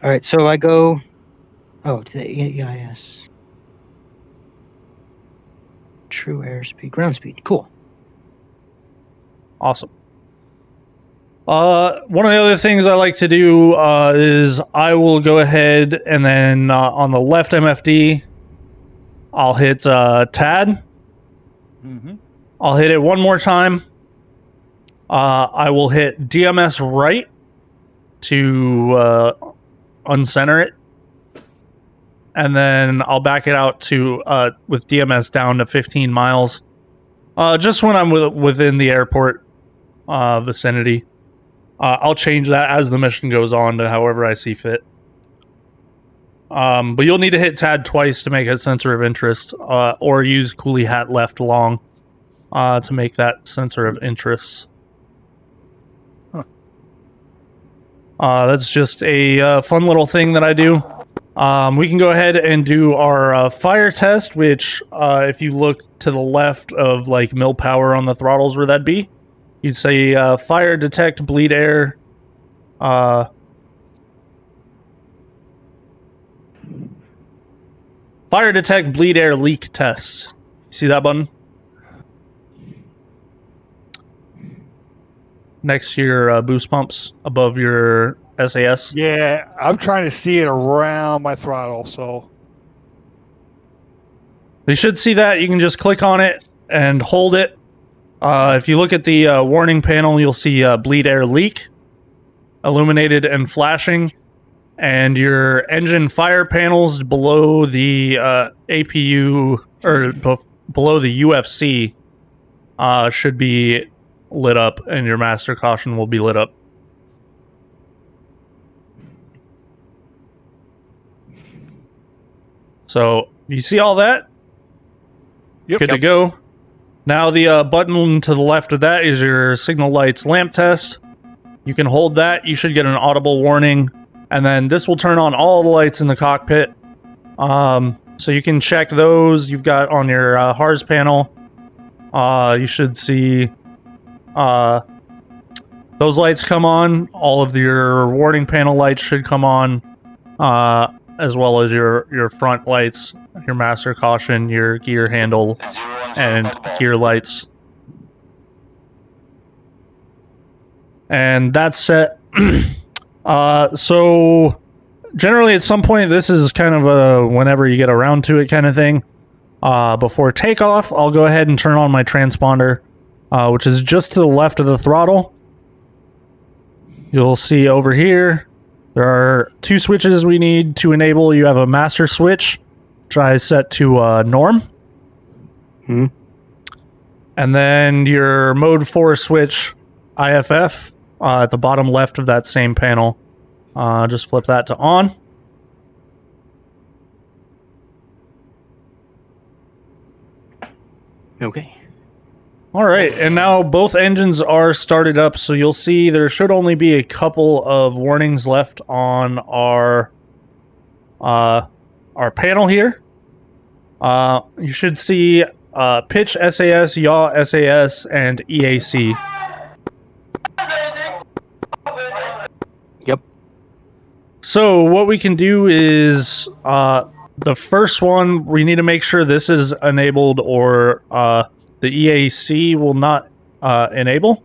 All right, so I go to the EIS. True airspeed, ground speed. Cool. Awesome. One of the other things I like to do is I will go ahead and then on the left MFD, I'll hit TAD. Mm-hmm. I'll hit it one more time. I will hit DMS right to uncenter it. And then I'll back it out to with DMS down to 15 miles. Just when I'm within the airport vicinity. I'll change that as the mission goes on to however I see fit. But you'll need to hit TAD twice to make a sensor of interest, or use coolie hat left long to make that sensor of interest. Huh. That's just a fun little thing that I do. We can go ahead and do our fire test, which if you look to the left of like mil power on the throttles where that'd be, you'd say fire detect bleed air. Fire detect bleed air leak test. See that button? Next to your boost pumps above your SAS. Yeah, I'm trying to see it around my throttle, so. You should see that. You can just click on it and hold it. If you look at the warning panel, you'll see bleed air leak, illuminated and flashing, and your engine fire panels below the APU, or below the UFC, should be lit up, and your master caution will be lit up. So, you see all that? Yep. Good to go. Now the button to the left of that is your signal lights lamp test. You can hold that. You should get an audible warning. And then this will turn on all the lights in the cockpit. So you can check those. You've got on your HARS panel. You should see those lights come on. All of your warning panel lights should come on. as well as your front lights, your master caution, your gear handle, and gear lights. And that's set. So generally at some point, this is kind of a whenever you get around to it kind of thing. Before takeoff, I'll go ahead and turn on my transponder, which is just to the left of the throttle. You'll see over here, there are two switches we need to enable. You have a master switch, which I set to norm. And then your mode 4 switch, IFF, at the bottom left of that same panel. Just flip that to on. Okay. All right, and now both engines are started up, so you'll see there should only be a couple of warnings left on our panel here. You should see pitch SAS, yaw SAS, and EAC. Yep. So what we can do is the first one, we need to make sure this is enabled, or the EAC will not enable,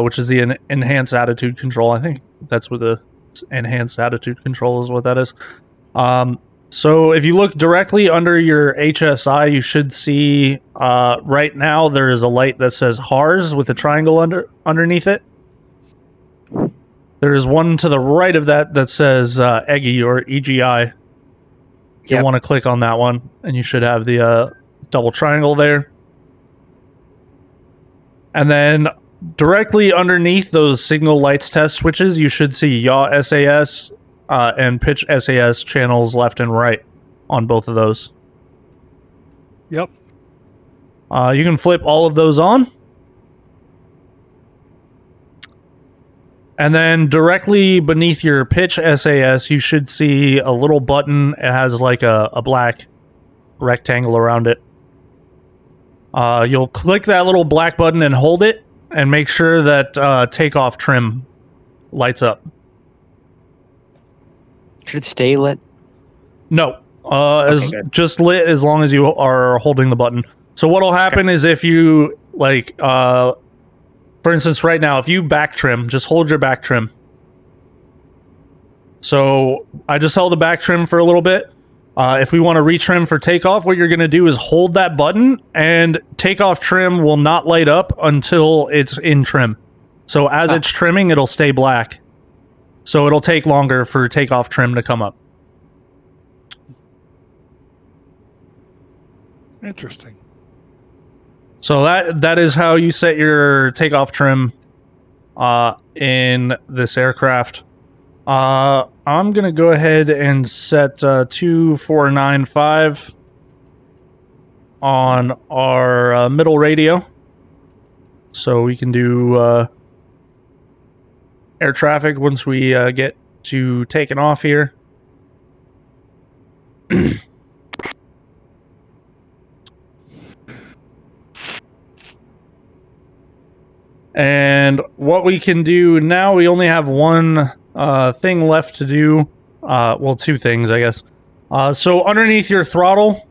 which is the enhanced attitude control. I think that's what the enhanced attitude control is, what that is. So if you look directly under your HSI, you should see right now there is a light that says HARS with a triangle underneath it. There is one to the right of that that says EGI or EGI. You'll want to click on that one, and you should have the double triangle there. And then directly underneath those signal lights test switches, you should see yaw SAS and pitch SAS channels left and right on both of those. Yep. You can flip all of those on. And then directly beneath your pitch SAS, you should see a little button. It has like a black rectangle around it. You'll click that little black button and hold it, and make sure that takeoff trim lights up. Should it stay lit? No, Okay, just lit as long as you are holding the button. So what'll happen is if you for instance, right now, if you back trim, just hold your back trim. So I just held the back trim for a little bit. If we want to retrim for takeoff, what you're going to do is hold that button, and takeoff trim will not light up until it's in trim. So as it's trimming, it'll stay black. So it'll take longer for takeoff trim to come up. Interesting. So that is how you set your takeoff trim in this aircraft. I'm going to go ahead and set 2495 on our middle radio. So we can do air traffic once we get to taking off here. And what we can do now, we only have one thing left to do. Well, two things, I guess. So underneath your throttle,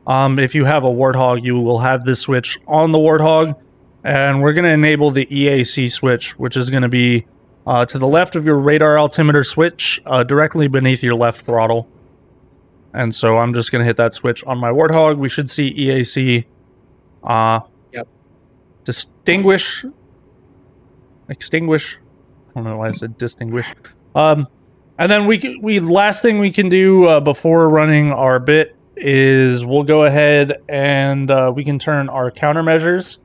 if you have a Warthog, you will have this switch on the Warthog. And we're going to enable the EAC switch, which is going to be to the left of your radar altimeter switch, directly beneath your left throttle. And so I'm just going to hit that switch on my Warthog. We should see EAC distinguish. Extinguish. I don't know why I said distinguish. And then we last thing we can do before running our bit is we'll go ahead and we can turn our countermeasures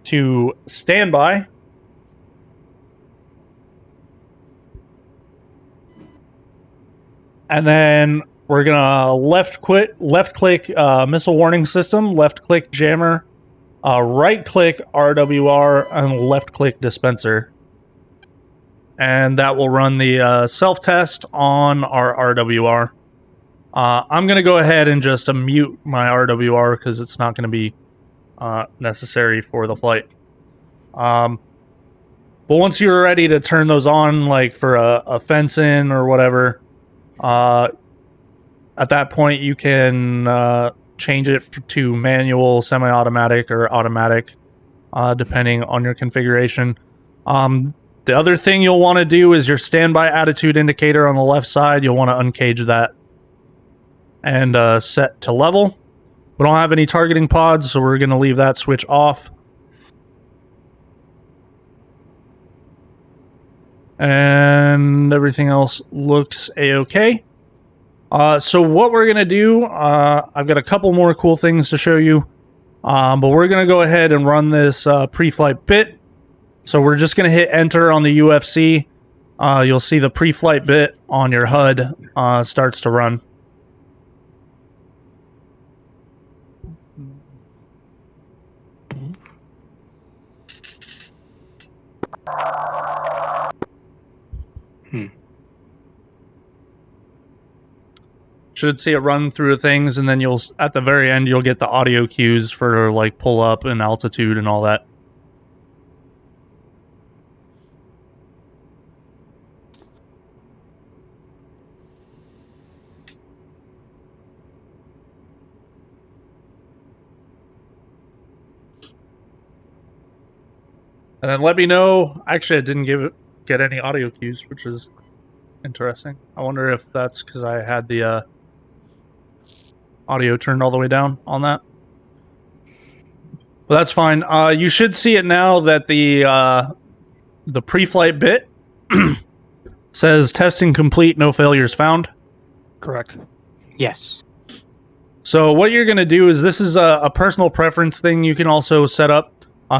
to standby. And then we're gonna left click missile warning system, left click jammer, right click RWR, and left click dispenser. And that will run the self-test on our RWR. I'm going to go ahead and just mute my RWR because it's not going to be necessary for the flight. But But once you're ready to turn those on, like for a fence in or whatever, at that point you can change it to manual, semi-automatic, or automatic, depending on your configuration. The other thing you'll want to do is your standby attitude indicator on the left side. You'll want to uncage that and set to level. We don't have any targeting pods, so we're going to leave that switch off. And everything else looks a-okay. So what we're going to do, I've got a couple more cool things to show you, but we're going to go ahead and run this pre-flight bit. So we're just going to hit enter on the UFC. You'll see the pre-flight bit on your HUD starts to run. Should see it run through things, and then you'll at the very end you'll get the audio cues for like pull up and altitude and all that. And then let me know. Actually, I didn't get any audio cues, which is interesting. I wonder if that's because I had the audio turned all the way down on that. But that's fine. You should see it now that the pre-flight bit says testing complete, no failures found. Correct. Yes. So what you're going to do is this is a personal preference thing you can also set up.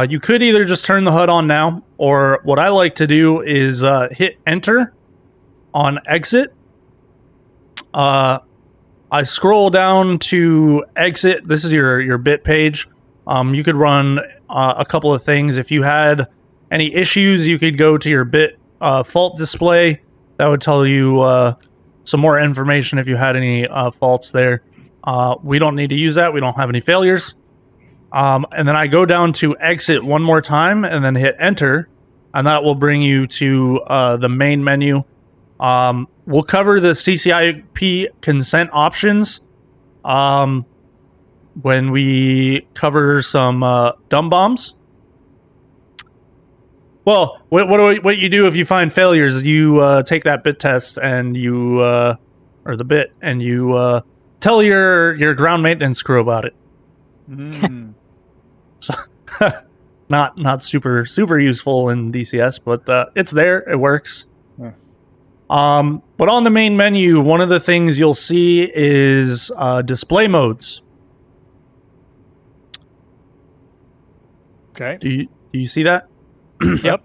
You could either just turn the HUD on now, or what I like to do is hit enter on exit. I scroll down to exit. This is your bit page. You could run a couple of things. If you had any issues, you could go to your bit fault display. That would tell you some more information if you had any faults there. We don't need to use that. We don't have any failures. And then I go down to exit one more time and then hit enter, and that will bring you to the main menu. We'll cover the CCIP consent options when we cover some dumb bombs. Well, what you do if you find failures is you take that bit test and you or the bit and you tell your ground maintenance crew about it. So, not super useful in DCS, but it's there. It works. Yeah. But on the main menu, one of the things you'll see is display modes. Okay. Do you see that? Yep.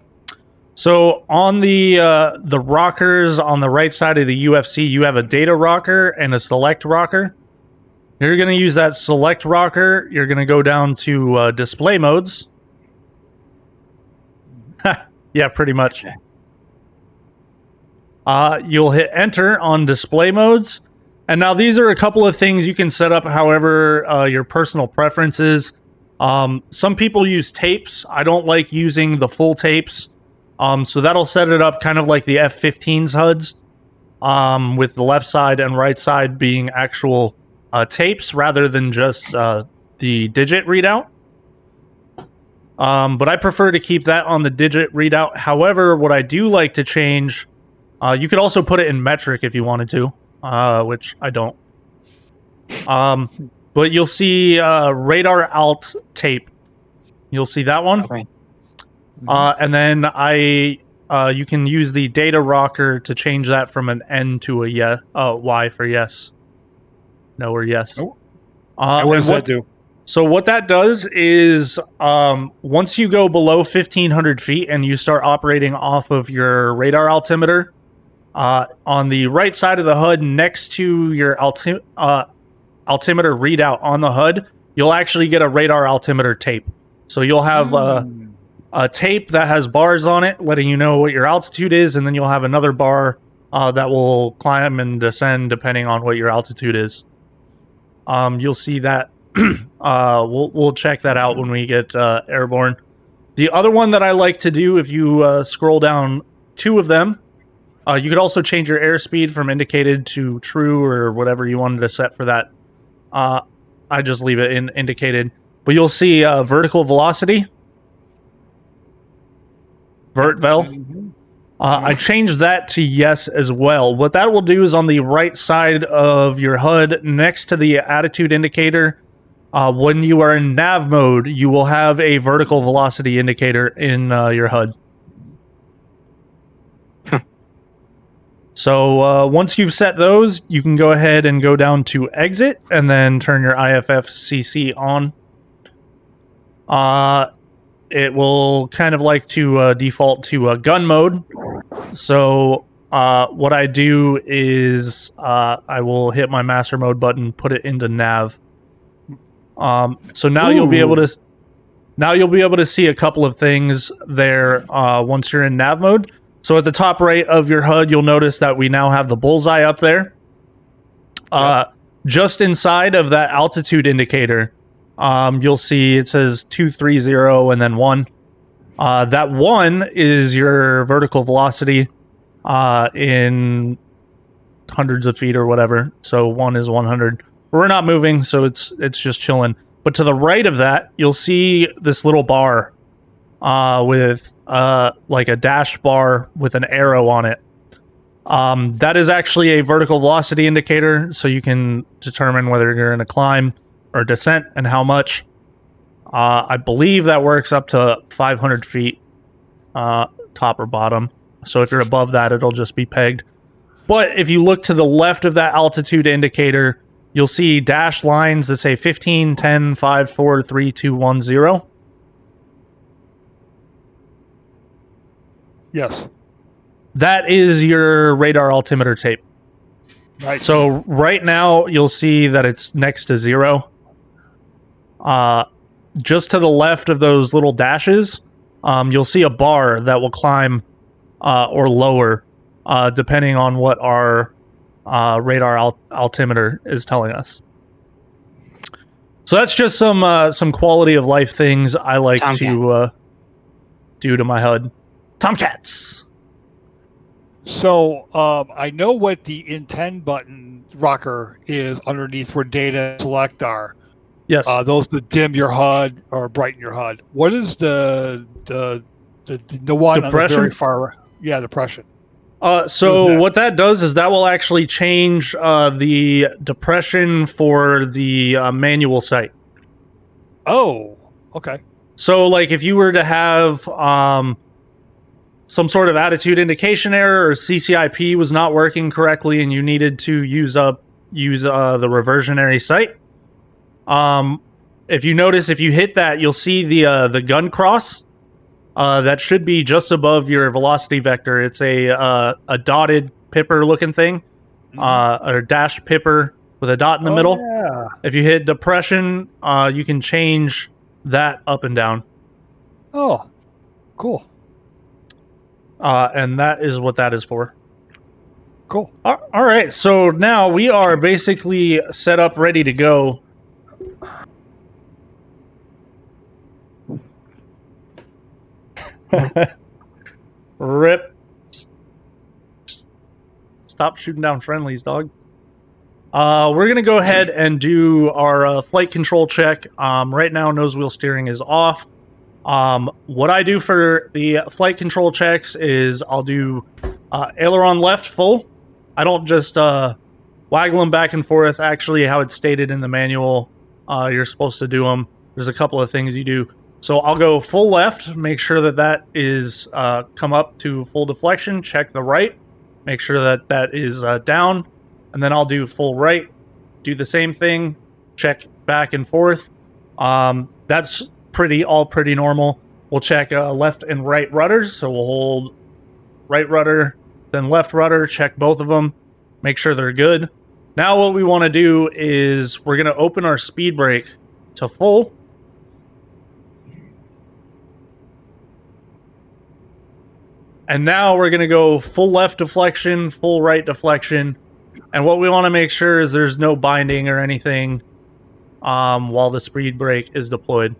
So on the rockers on the right side of the UFC, you have a data rocker and a select rocker. You're going to use that select rocker. You're going to go down to display modes. Yeah, pretty much. You'll hit enter on display modes. And now these are a couple of things you can set up however your personal preference is. Some people use tapes. I don't like using the full tapes. So that'll set it up kind of like the F-15's HUDs, with the left side and right side being actual tapes rather than just the digit readout. But I prefer to keep that on the digit readout. However, what I do like to change, you could also put it in metric if you wanted to, which I don't. But you'll see radar alt tape. You'll see that one. Okay. And then you can use the data rocker to change that from an N to a Y for yes. No or yes. Oh. And what does that do? So what that does is once you go below 1,500 feet and you start operating off of your radar altimeter, on the right side of the HUD next to your altimeter readout on the HUD, you'll actually get a radar altimeter tape. So you'll have a tape that has bars on it letting you know what your altitude is, and then you'll have another bar that will climb and descend depending on what your altitude is. You'll see that. We'll check that out when we get airborne. The other one that I like to do, if you scroll down 2 of them, you could also change your airspeed from indicated to true or whatever you wanted to set for that. I just leave it in indicated. But you'll see vertical velocity. Vertvel. I changed that to yes as well. What that will do is on the right side of your HUD, next to the attitude indicator, when you are in nav mode, you will have a vertical velocity indicator in your HUD. So once you've set those, you can go ahead and go down to exit and then turn your IFFCC on. It will kind of like to default to gun mode. So what I do is I will hit my master mode button, put it into nav. So now you'll be able to see a couple of things there once you're in nav mode. So at the top right of your HUD, you'll notice that we now have the bullseye up there. Just inside of that altitude indicator, you'll see it says 230 and then 1. That 1 is your vertical velocity in hundreds of feet or whatever. So 1 is 100. We're not moving, so it's just chilling. But to the right of that, you'll see this little bar with like a dash bar with an arrow on it. That is actually a vertical velocity indicator, so you can determine whether you're in a climb or descent and how much. I believe that works up to 500 feet, top or bottom. So if you're above that, it'll just be pegged. But if you look to the left of that altitude indicator, you'll see dashed lines that say 15, 10, 5, 4, 3, 2, 1, 0. Yes. That is your radar altimeter tape. Nice. So right now, you'll see that it's next to 0. Just to the left of those little dashes, you'll see a bar that will climb or lower, depending on what our radar altimeter is telling us. So that's just some quality of life things I like to do to my HUD. Tomcats. So I know what the intend button rocker is underneath where data and select are. Yes. Those that dim your HUD or brighten your HUD. What is the one on the very far? Yeah, depression. So what that does is that will actually change the depression for the manual sight. Oh, okay. So like if you were to have some sort of attitude indication error or CCIP was not working correctly and you needed to use the reversionary sight, if you notice, if you hit that, you'll see the gun cross. That should be just above your velocity vector. It's a dotted pipper looking thing, or dash pipper with a dot in the middle. Yeah. If you hit depression, you can change that up and down. Oh, cool. And that is what that is for. Cool. All right, so now we are basically set up, ready to go. Rip. Just stop shooting down friendlies, dog. We're going to go ahead and do our flight control check. Right now, nose wheel steering is off. What I do for the flight control checks is I'll do aileron left full. I don't just waggle them back and forth. Actually, how it's stated in the manual, you're supposed to do them. There's a couple of things you do. So I'll go full left, make sure that that is come up to full deflection, check the right, make sure that that is down, and then I'll do full right, do the same thing, check back and forth. That's pretty normal. We'll check left and right rudders, so we'll hold right rudder, then left rudder, check both of them, make sure they're good. Now what we want to do is we're going to open our speed brake to full. And now we're going to go full left deflection, full right deflection. And what we want to make sure is there's no binding or anything while the speed brake is deployed.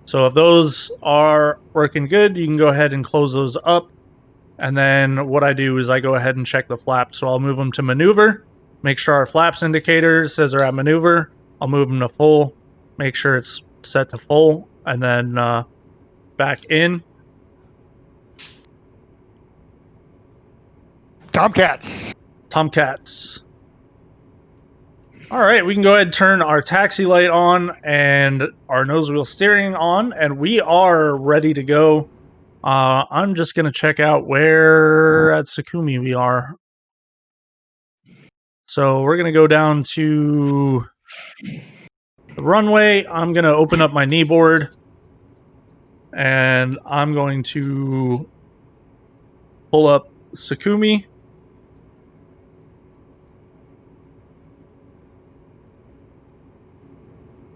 So if those are working good, you can go ahead and close those up. And then what I do is I go ahead and check the flaps. So I'll move them to maneuver, make sure our flaps indicator says they're at maneuver. I'll move them to full, make sure it's set to full, and then back in. Tomcats. All right, we can go ahead and turn our taxi light on and our nose wheel steering on, and we are ready to go. I'm just going to check out where at Sukumi we are. So we're going to go down to the runway. I'm going to open up my knee board, and I'm going to pull up Sukumi.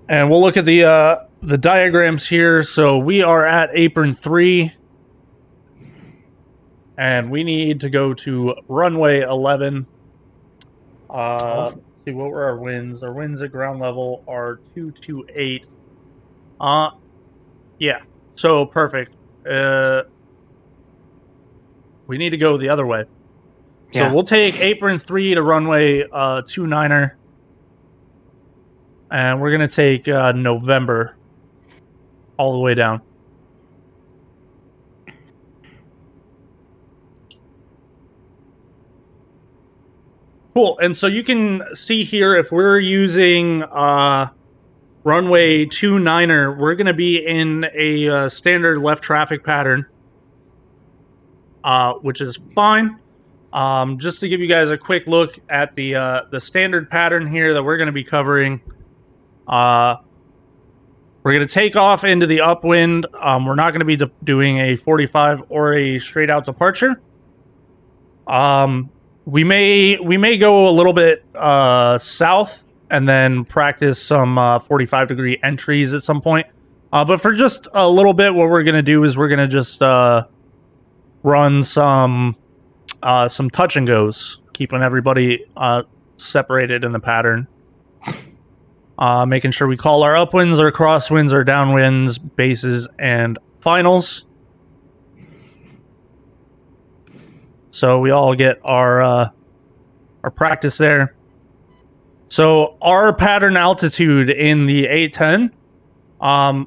And we'll look at the diagrams here. So we are at apron 3. And we need to go to runway 11. See, what were our winds? Our winds at ground level are 228. Yeah. So perfect. We need to go the other way. So we'll take apron 3 to runway 29er. And we're going to take November all the way down. Cool. And so you can see here, if we're using runway 29er, we're going to be in a standard left traffic pattern, which is fine. Just to give you guys a quick look at the standard pattern here that we're going to be covering. We're going to take off into the upwind. We're not going to be doing a 45 or a straight out departure. We may go a little bit south and then practice some 45-degree entries at some point. But for just a little bit, what we're going to do is we're going to just run some touch and goes, keeping everybody separated in the pattern. Making sure we call our upwinds, our crosswinds, our downwinds, bases, and finals. So we all get our practice there. So our pattern altitude in the A-10, how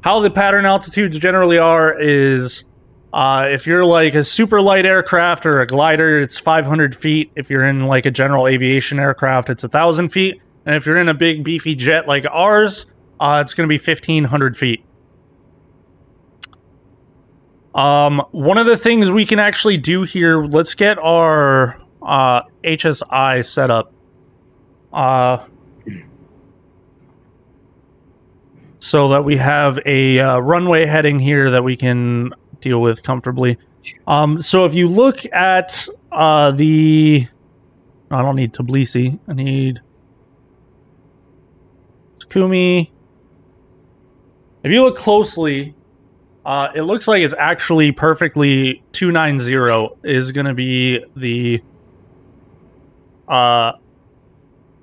the pattern altitudes generally are is if you're like a super light aircraft or a glider, it's 500 feet. If you're in like a general aviation aircraft, it's 1,000 feet. And if you're in a big beefy jet like ours, it's going to be 1,500 feet. One of the things we can actually do here, let's get our HSI set up. So that we have a runway heading here that we can deal with comfortably. So if you look at I don't need Tbilisi, I need Sukumi. If you look closely, it looks like it's actually perfectly 290 is going to be the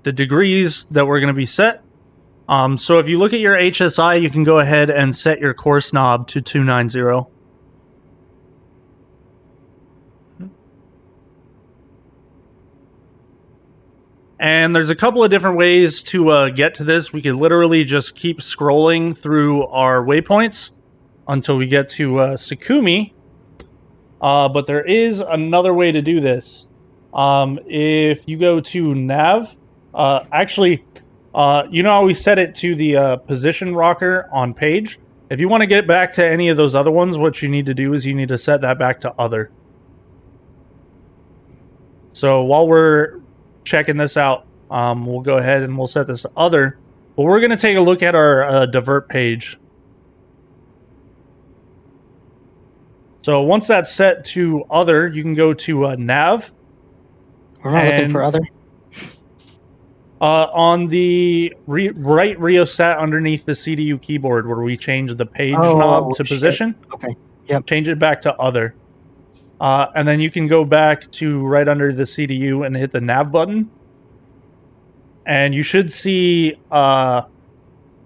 degrees that we're going to be set. So if you look at your HSI, you can go ahead and set your course knob to 290. And there's a couple of different ways to get to this. We could literally just keep scrolling through our waypoints until we get to Sukumi. But there is another way to do this. If you go to nav, you know how we set it to the position rocker on page? If you want to get back to any of those other ones, what you need to do is you need to set that back to other. So while we're checking this out, we'll go ahead and we'll set this to other. But we're going to take a look at our divert page. So once that's set to other, you can go to nav. We're not looking for other. On the right rheostat underneath the CDU keyboard where we change the page knob to position. Okay. Yep. Change it back to other. And then you can go back to right under the CDU and hit the nav button. And you should see,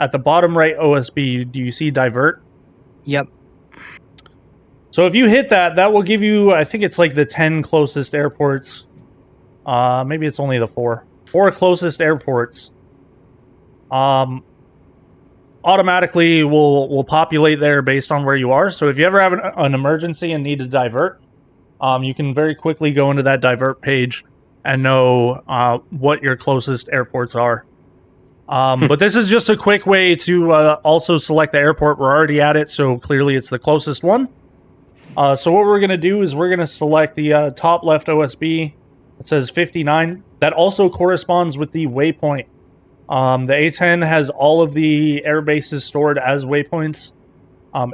at the bottom right OSB, do you see divert? Yep. So if you hit that, that will give you, I think it's like the 10 closest airports. Maybe it's only the 4 closest airports. Automatically will populate there based on where you are. So if you ever have an emergency and need to divert, you can very quickly go into that divert page and know what your closest airports are. But this is just a quick way to also select the airport. We're already at it, so clearly it's the closest one. So what we're going to do is we're going to select the top left OSB. It says 59. That also corresponds with the waypoint. The A-10 has all of the air bases stored as waypoints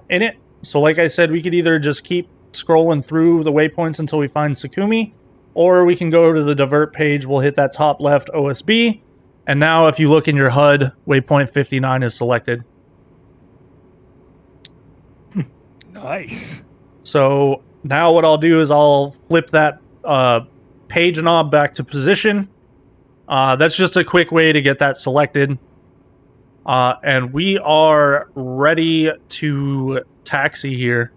in it. So like I said, we could either just keep scrolling through the waypoints until we find Sukumi, or we can go to the divert page. We'll hit that top left OSB. And now if you look in your HUD, waypoint 59 is selected. Nice. So now what I'll do is I'll flip that page knob back to position. That's just a quick way to get that selected. And we are ready to taxi here.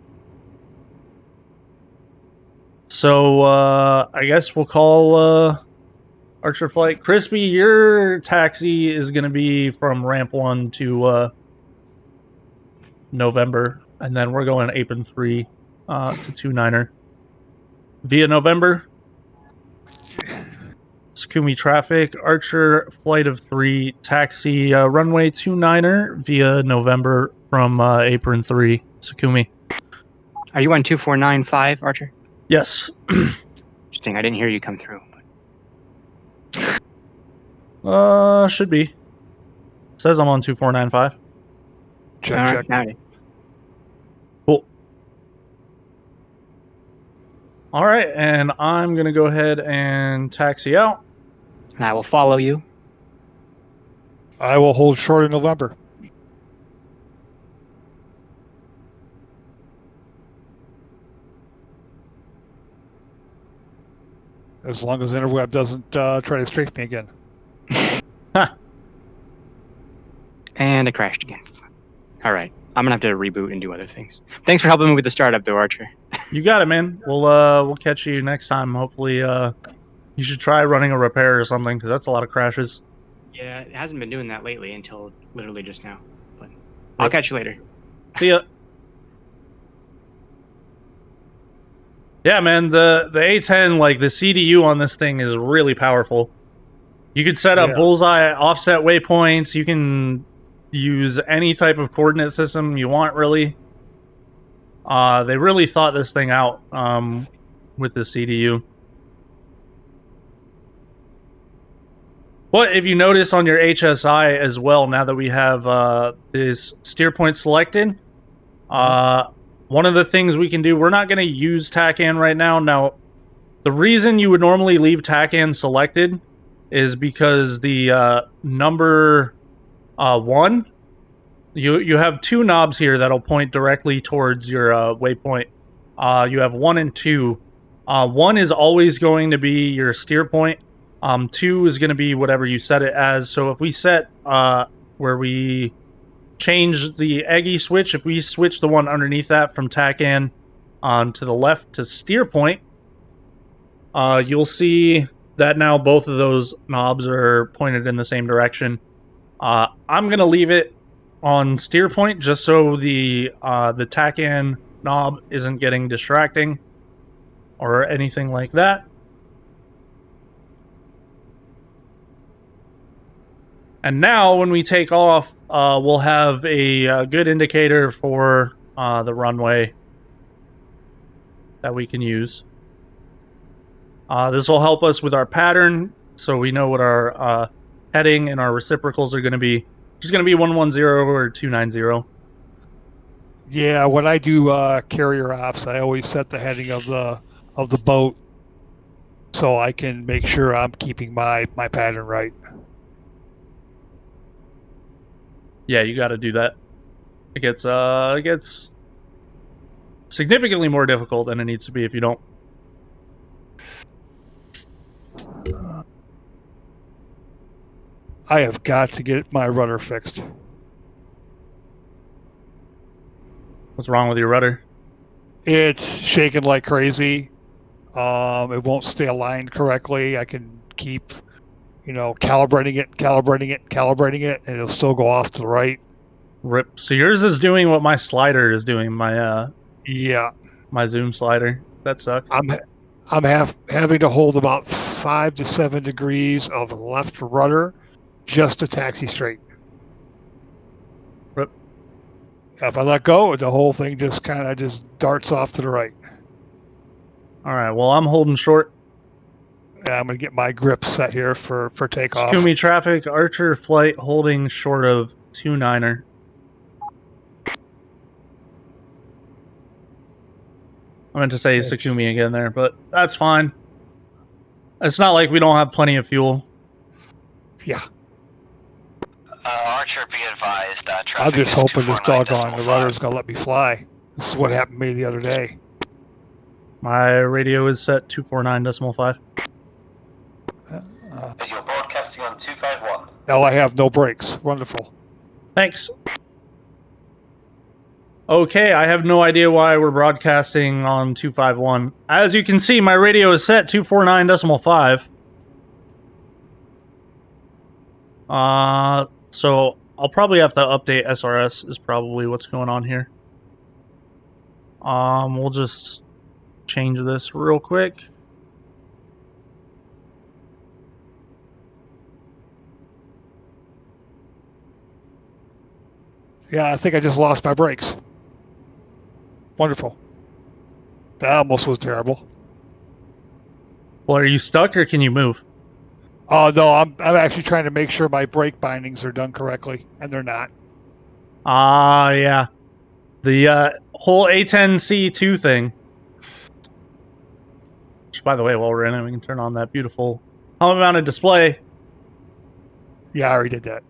So I guess we'll call Archer Flight. Crispy, your taxi is going to be from ramp 1 to November. And then we're going apron 3 to 29er. Via November. Sukumi traffic, Archer flight of 3, taxi runway 29er via November from apron 3, Sukumi. Are you on 2495, Archer? Yes. Interesting. I didn't hear you come through. Should be. Says I'm on 2495. Check. Howdy. Cool. All right, and I'm going to go ahead and taxi out. And I will follow you. I will hold short in November. As long as Interweb doesn't try to strafe me again. And it crashed again. All right. I'm going to have to reboot and do other things. Thanks for helping me with the startup, though, Archer. You got it, man. We'll catch you next time. Hopefully, you should try running a repair or something, because that's a lot of crashes. Yeah, it hasn't been doing that lately until literally just now. But I'll catch you later. See ya. Yeah, man, the A-10, like, the CDU on this thing is really powerful. You could set up bullseye offset waypoints. You can use any type of coordinate system you want, really. They really thought this thing out with the CDU. But if you notice on your HSI as well, now that we have this steer point selected, one of the things we can do, we're not going to use TACAN right now. Now, the reason you would normally leave TACAN selected is because the number 1, you have 2 knobs here that'll point directly towards your waypoint. You have 1 and 2. 1 is always going to be your steer point. 2 is going to be whatever you set it as. So if we set where we change the EGI switch, if we switch the one underneath that from TACAN to the left to steer point, you'll see that now both of those knobs are pointed in the same direction. I'm going to leave it on steer point just so the TACAN knob isn't getting distracting or anything like that. And now when we take off, we'll have a good indicator for the runway that we can use. This will help us with our pattern, so we know what our heading and our reciprocals are going to be. It's going to be 110 or 290. Yeah, when I do carrier ops, I always set the heading of the boat so I can make sure I'm keeping my pattern right. Yeah, you got to do that. It gets significantly more difficult than it needs to be if you don't. I have got to get my rudder fixed. What's wrong with your rudder? It's shaking like crazy. It won't stay aligned correctly. I can keep, calibrating it, and it'll still go off to the right. Rip. So yours is doing what my slider is doing. Yeah, My zoom slider. That sucks. I'm having to hold about 5 to 7 degrees of left rudder just to taxi straight. Rip. If I let go, the whole thing just kind of just darts off to the right. All right. Well, I'm holding short. And I'm gonna get my grip set here for takeoff. Sakumi traffic, Archer flight holding short of 29er. I meant to say Sakumi again there, but that's fine. It's not like we don't have plenty of fuel. Yeah. Archer, be advised. I'm just hoping this doggone the rudder's gonna let me fly. This is what happened to me the other day. My radio is set 249.5. You're broadcasting on 251. Now I have no brakes. Wonderful. Thanks. Okay, I have no idea why we're broadcasting on 251. As you can see, my radio is set 249.5. So I'll probably have to update SRS is probably what's going on here. We'll just change this real quick. Yeah, I think I just lost my brakes. Wonderful. That almost was terrible. Well, are you stuck or can you move? Oh no, I'm actually trying to make sure my brake bindings are done correctly, and they're not. Yeah. The whole A-10C 2 thing. Which, by the way, while we're in it, we can turn on that beautiful helmet-mounted display. Yeah, I already did that.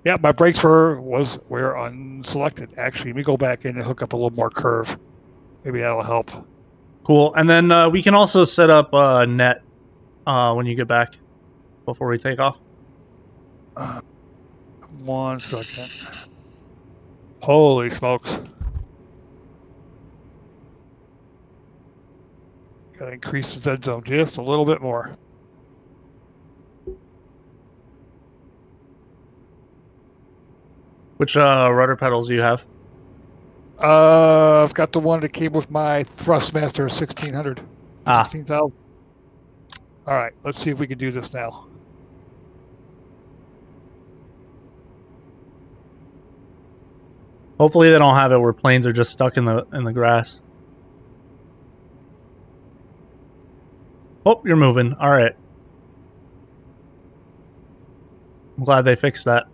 Yeah, my brakes were unselected. Actually, let me go back in and hook up a little more curve. Maybe that'll help. Cool. And then we can also set up net when you get back before we take off. 1 second. Holy smokes. Gotta increase the dead zone just a little bit more. Which rudder pedals do you have? I've got the one that came with my Thrustmaster 1600. 16,000. All right, let's see if we can do this now. Hopefully they don't have it where planes are just stuck in the grass. Oh, you're moving. All right. I'm glad they fixed that.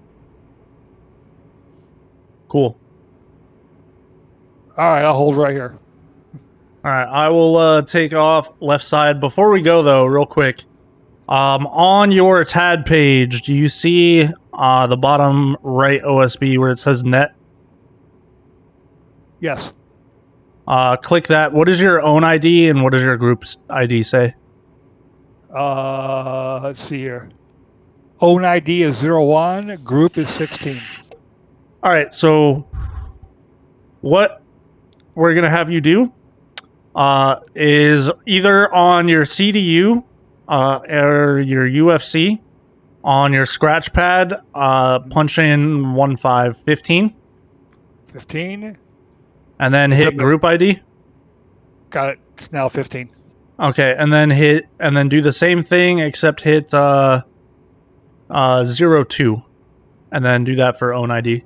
Cool. All right, I'll hold right here. All right, I will take off left side. Before we go, though, real quick, on your TAD page, do you see the bottom right OSB where it says net? Yes. Click that. What is your own ID and what does your group's ID say? Let's see here. Own ID is 01, group is 16. All right, so what we're going to have you do is either on your CDU or your UFC, on your scratch pad, punch in 1515. 15. And then hit group ID. Got it. It's now 15. Okay, and then do the same thing except hit 02. And then do that for own ID.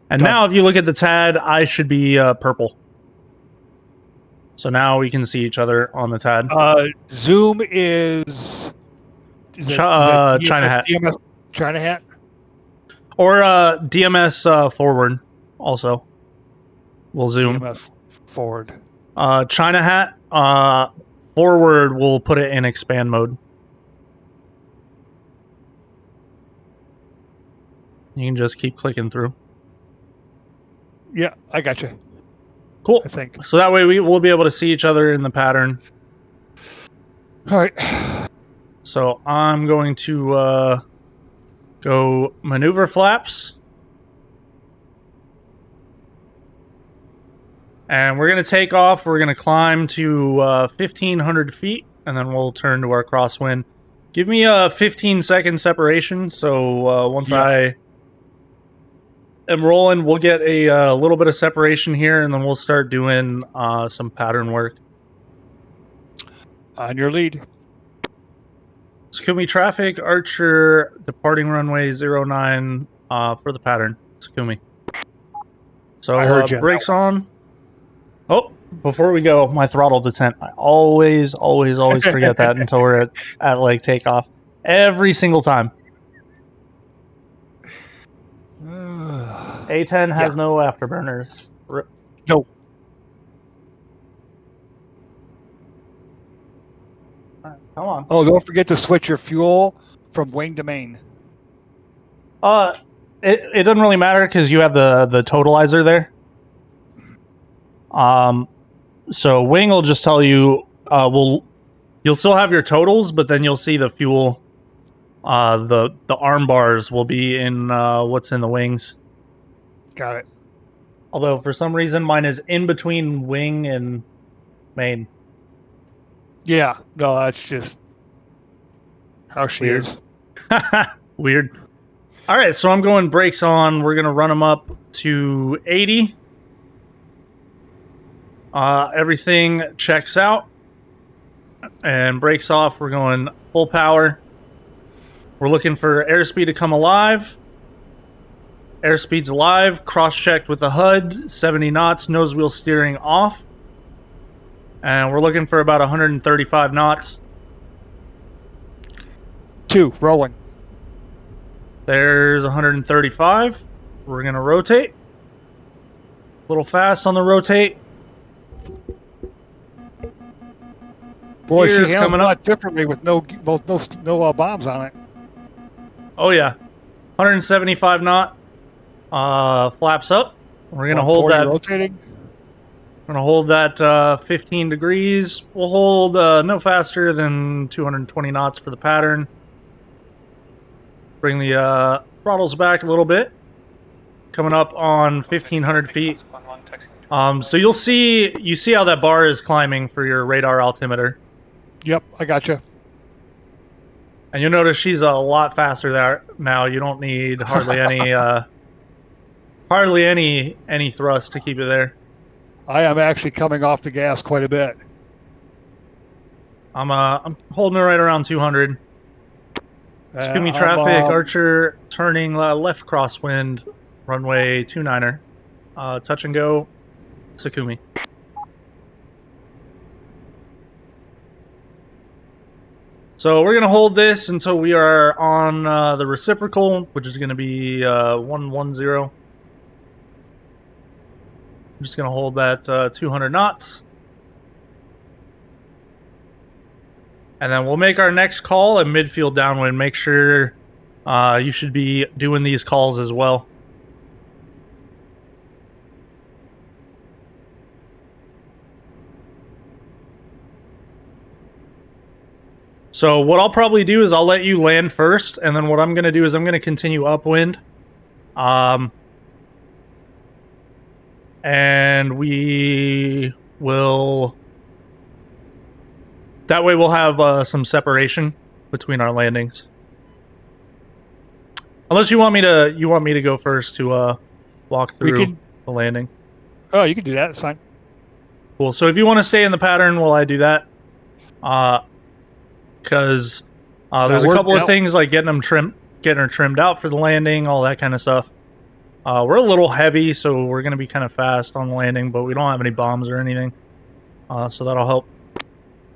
And Done. now if you look at the TAD, I should be purple. So now we can see each other on the TAD. Zoom is China hat. DMS China hat? Or DMS forward also. We'll zoom. DMS forward. China hat. Forward, we'll put it in expand mode. You can just keep clicking through. Yeah, I got you. Cool. I think. So that way we'll be able to see each other in the pattern. All right. So I'm going to go maneuver flaps. And we're going to take off. We're going to climb to 1,500 feet, and then we'll turn to our crosswind. Give me a 15-second separation, so once I am rolling, we'll get a little bit of separation here, and then we'll start doing some pattern work. On your lead. Tsukumi traffic, Archer, departing runway 09 for the pattern. Tsukumi. So I heard you. brakes on. Oh, before we go, my throttle detent. I always forget that until we're at like takeoff. Every single time. A-10 has no afterburners. No. Right, come on. Oh, don't forget to switch your fuel from wing to main. It doesn't really matter because you have the totalizer there. So wing will just tell you, you'll still have your totals, but then you'll see the fuel. The arm bars will be in what's in the wings. Got it. Although for some reason mine is in between wing and main. Yeah, no, that's just how she Weird. is. Weird. All right, so I'm going brakes on. We're going to run them up to 80. Everything checks out. And brakes off. We're going full power. We're looking for airspeed to come alive. Airspeed's alive. Cross-checked with the HUD. 70 knots. Nose wheel steering off. And we're looking for about 135 knots. 2, rolling. There's 135. We're going to rotate. A little fast on the rotate. Boy, Gears she handled coming a up. lot differently with no bombs on it. Oh, yeah. 175 knot. Flaps up. We're going to hold 140 that. rotating. We're going to hold that 15 degrees. We'll hold no faster than 220 knots for the pattern. Bring the throttles back a little bit. Coming up on 1,500 feet. So you see how that bar is climbing for your radar altimeter. Yep, I gotcha. And you'll notice she's a lot faster there now. You don't need hardly any thrust to keep it there. I am actually coming off the gas quite a bit. I'm holding it right around 200. Tsukumi traffic, Archer turning left crosswind, runway 29er. Touch and go, Tsukumi. So we're going to hold this until we are on the reciprocal, which is going to be 110. I'm just going to hold that 200 knots. And then we'll make our next call at midfield downwind. Make sure you should be doing these calls as well. So what I'll probably do is I'll let you land first, and then what I'm going to do is I'm going to continue upwind. And we will... That way we'll have some separation between our landings. Unless you want me to go first to walk through the landing. Oh, you can do that. It's fine. Cool. So if you want to stay in the pattern while I do that, because there's a couple of things like getting her trimmed out for the landing, all that kind of stuff. We're a little heavy, so we're going to be kind of fast on the landing, but we don't have any bombs or anything, so that'll help.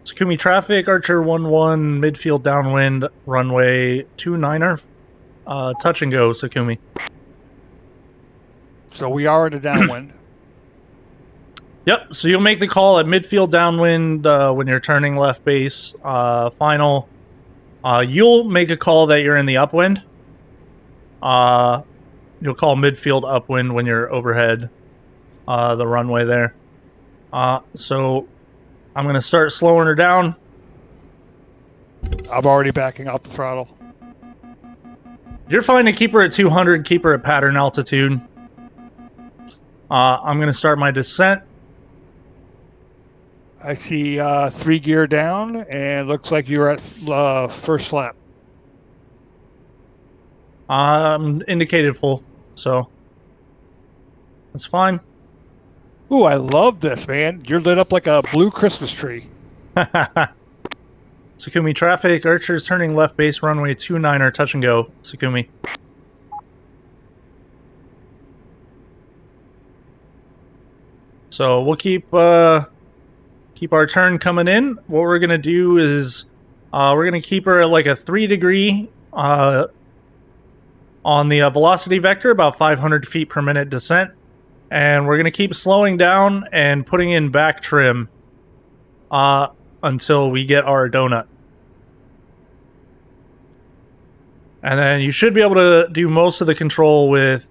Tsukumi traffic, Archer 11, midfield downwind, runway 29er, touch and go, Tsukumi. So we are in the downwind. Yep, so you'll make the call at midfield downwind when you're turning left base, final. You'll make a call that you're in the upwind. You'll call midfield upwind when you're overhead the runway there. So I'm going to start slowing her down. I'm already backing off the throttle. You're fine to keep her at 200, keep her at pattern altitude. I'm going to start my descent. I see 3 gear down, and looks like you're at first flap. Indicated full, so that's fine. Ooh, I love this, man. You're lit up like a blue Christmas tree. Sakumi traffic, Archers turning left base runway 29er, touch and go, Sakumi. So we'll keep our turn coming in. What we're gonna do is we're gonna keep her at like a 3 degree on the velocity vector, about 500 feet per minute descent, and we're gonna keep slowing down and putting in back trim until we get our donut. And then you should be able to do most of the control with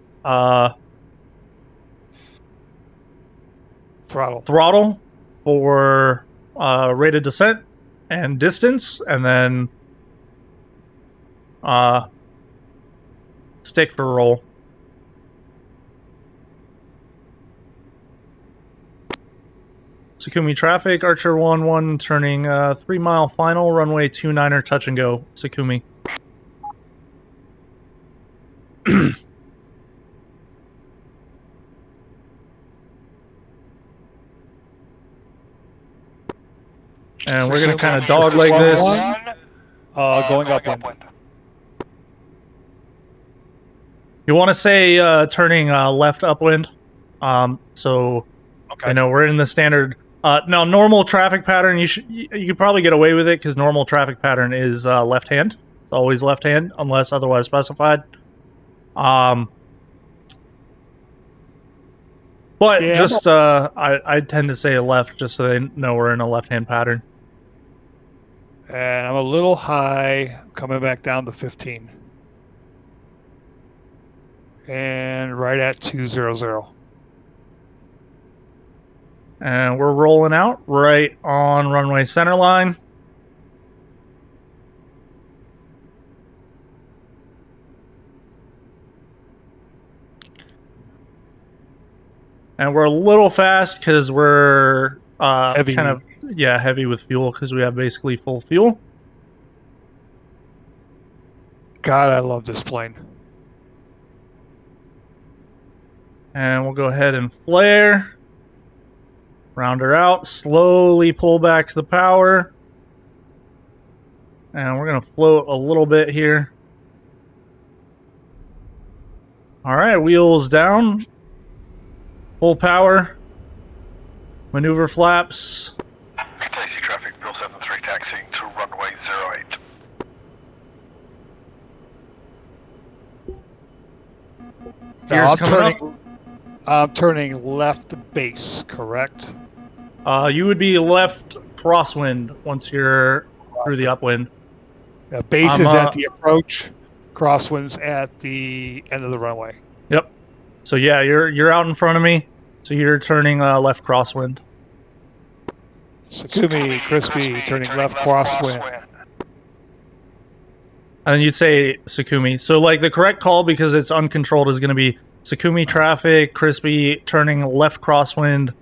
throttle for rate of descent and distance, and then stick for roll. Sakumi traffic, Archer 1-1 turning 3 mile final, runway 29er, touch and go, Sakumi. And we're going to kind of dogleg this. Going upwind. You want to say turning left upwind. So, Okay. you know, we're in the standard... now, normal traffic pattern, you could probably get away with it because normal traffic pattern is left hand. It's always left hand unless otherwise specified. But Yeah, just I tend to say left just so they know we're in a left-hand pattern. And I'm a little high, coming back down to 15. And right at 200. And we're rolling out right on runway center line. And we're a little fast because we're Heavy. kind of, heavy with fuel because we have basically full fuel. God, I love this plane. And we'll go ahead and flare. Round her out. Slowly pull back to the power. And we're going to float a little bit here. All right, wheels down. Full power. Maneuver flaps. A-10C traffic, Bill 73 taxiing to runway 08. Gears coming up. I'm turning left base, correct? You would be left crosswind once you're through the upwind. Yeah, base is at the approach, crosswinds at the end of the runway. Yep. So yeah, you're out in front of me. So you're turning left crosswind. Sakumi, Crispy, turning left crosswind. And you'd say Sakumi. So like the correct call, because it's uncontrolled, is going to be Sakumi traffic, Crispy turning left crosswind.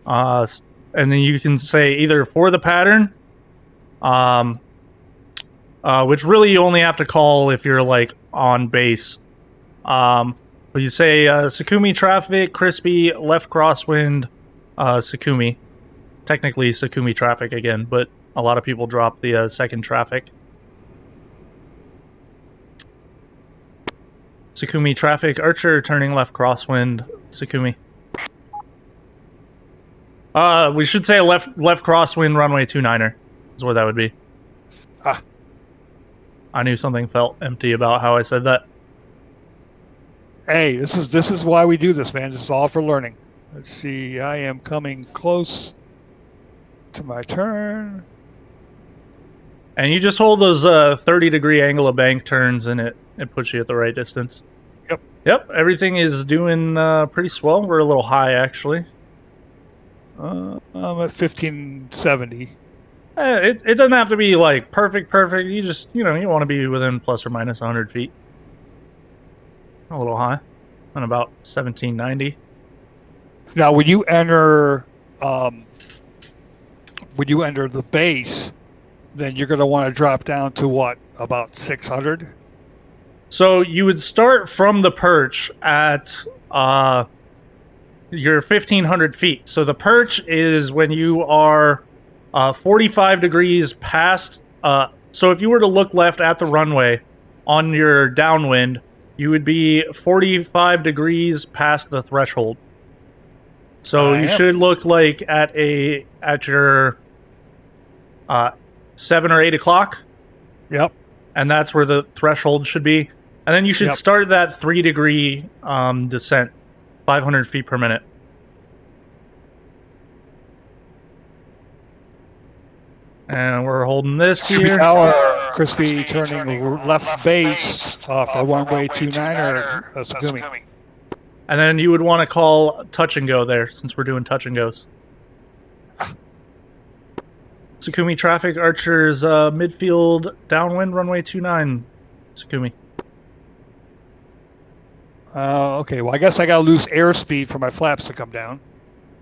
And then you can say either for the pattern, which really you only have to call if you're like on base. But you say Sakumi traffic, Crispy, left crosswind, Sakumi. Technically Sakumi traffic again, but a lot of people drop the second traffic. Sakumi traffic, Archer turning left crosswind, Sakumi. We should say left crosswind, runway 29er is what that would be. Ah. I knew something felt empty about how I said that. Hey, this is why we do this, man. This is all for learning. Let's see. I am coming close to my turn. And you just hold those 30-degree angle of bank turns, and it puts you at the right distance. Yep. Yep. Everything is doing pretty swell. We're a little high, actually. I'm at 1570. It doesn't have to be like perfect. You just, you want to be within plus or minus 100 feet. A little high, on about 1790. Now, when you enter when you enter the base, then you're going to want to drop down to what, about 600? So you would start from the perch at your 1,500 feet. So the perch is when you are 45 degrees past. So if you were to look left at the runway on your downwind, you would be 45 degrees past the threshold. So you should look like at your 7 or 8 o'clock. Yep. And that's where the threshold should be. And then you should start that 3-degree descent, 500 feet per minute. And we're holding this here. Tower, Crispy turning left base for runway 29er, Sakumi. And then you would want to call touch and go there, since we're doing touch and goes. Sakumi traffic, Archer's midfield, downwind, runway 29. Sakumi. Okay, well, I guess I got to lose airspeed for my flaps to come down.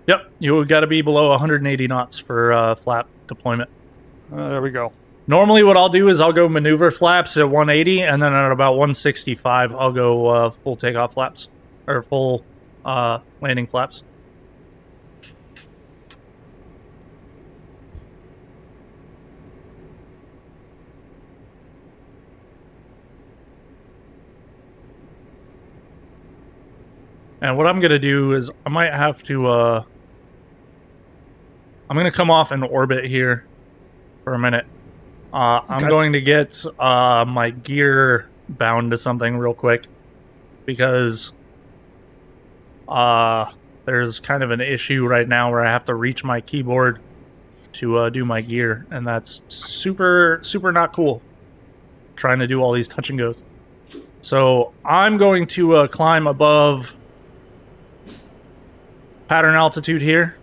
Yep, you got to be below 180 knots for flap deployment. There we go. Normally what I'll do is I'll go maneuver flaps at 180, and then at about 165, I'll go full takeoff flaps, or full landing flaps. And what I'm going to do is I might have to, I'm going to come off in orbit here for a minute. I'm going to get my gear bound to something real quick because there's kind of an issue right now where I have to reach my keyboard to do my gear, and that's super not cool, trying to do all these touch and goes. So I'm going to climb above pattern altitude here.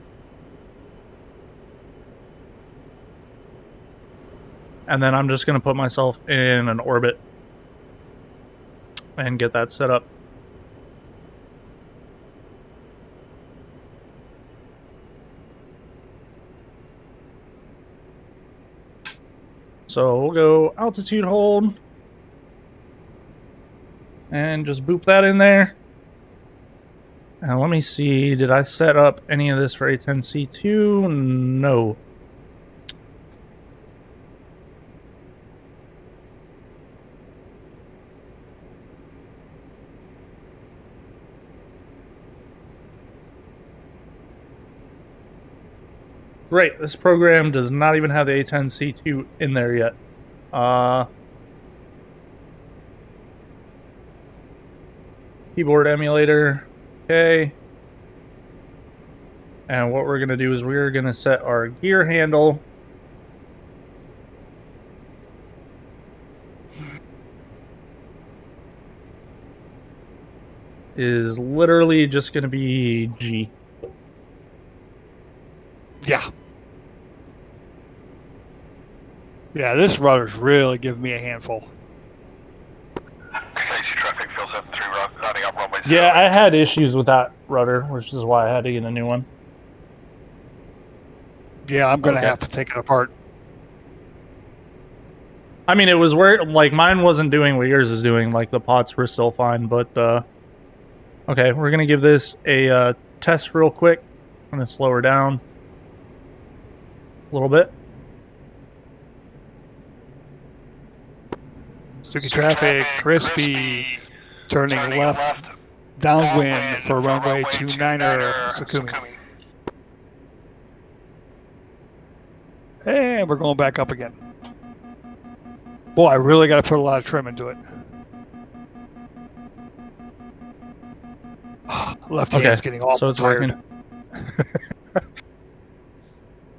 And then I'm just going to put myself in an orbit and get that set up. So we'll go altitude hold and just boop that in there. And let me see, did I set up any of this for A-10C2? No. Great, this program does not even have the A-10C2 in there yet. Keyboard emulator, okay. And what we're going to do is we're going to set our gear handle is literally just going to be G. Yeah. Yeah, this rudder's really giving me a handful. Casey traffic, Phil 73, rounding up runway 0. Yeah, I had issues with that rudder, which is why I had to get a new one. Yeah, I'm going to have to take it apart. I mean, it was where, like, mine wasn't doing what yours is doing. Like, the pots were still fine, but, okay, we're going to give this a test real quick. I'm going to slow her down a little bit. Suki traffic, Crispy, turning left, downwind for runway 29er, Sakumi. And we're going back up again. Boy, I really got to put a lot of trim into it. Left hand's getting all so it's tired. Working.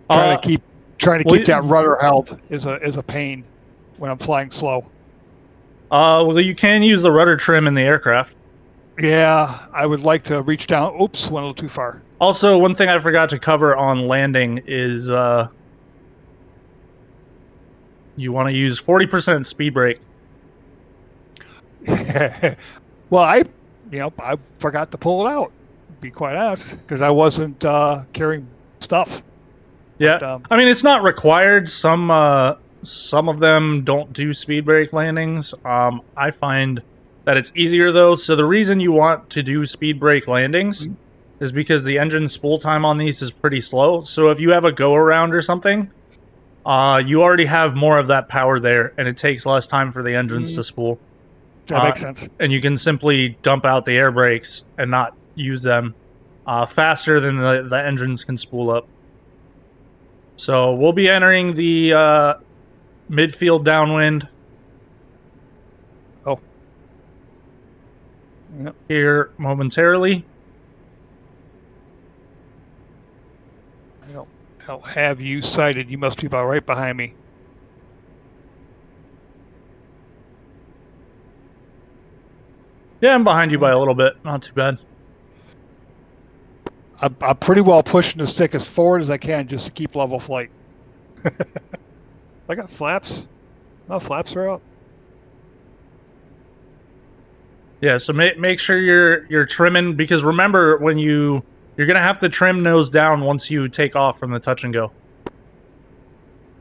Trying to keep that rudder held is a pain when I'm flying slow. Well, you can use the rudder trim in the aircraft. Yeah, I would like to reach down. Oops, went a little too far. Also, one thing I forgot to cover on landing is you want to use 40% speed brake. Well, I forgot to pull it out. To be quite honest, because I wasn't carrying stuff. Yeah, But, I mean, it's not required. Some of them don't do speed brake landings. I find that it's easier though. So the reason you want to do speed brake landings is because the engine spool time on these is pretty slow. So if you have a go around or something, you already have more of that power there, and it takes less time for the engines to spool. that makes sense. And you can simply dump out the air brakes and not use them faster than the engines can spool up. So we'll be entering the midfield downwind. Oh. Yep. Here momentarily. I'll have you sighted. You must be about right behind me. Yeah, I'm behind you by a little bit. Not too bad. I'm pretty well pushing the stick as forward as I can just to keep level flight. I got flaps. No, flaps are up. Yeah, so make sure you're trimming, because remember, when you're gonna have to trim nose down once you take off from the touch and go.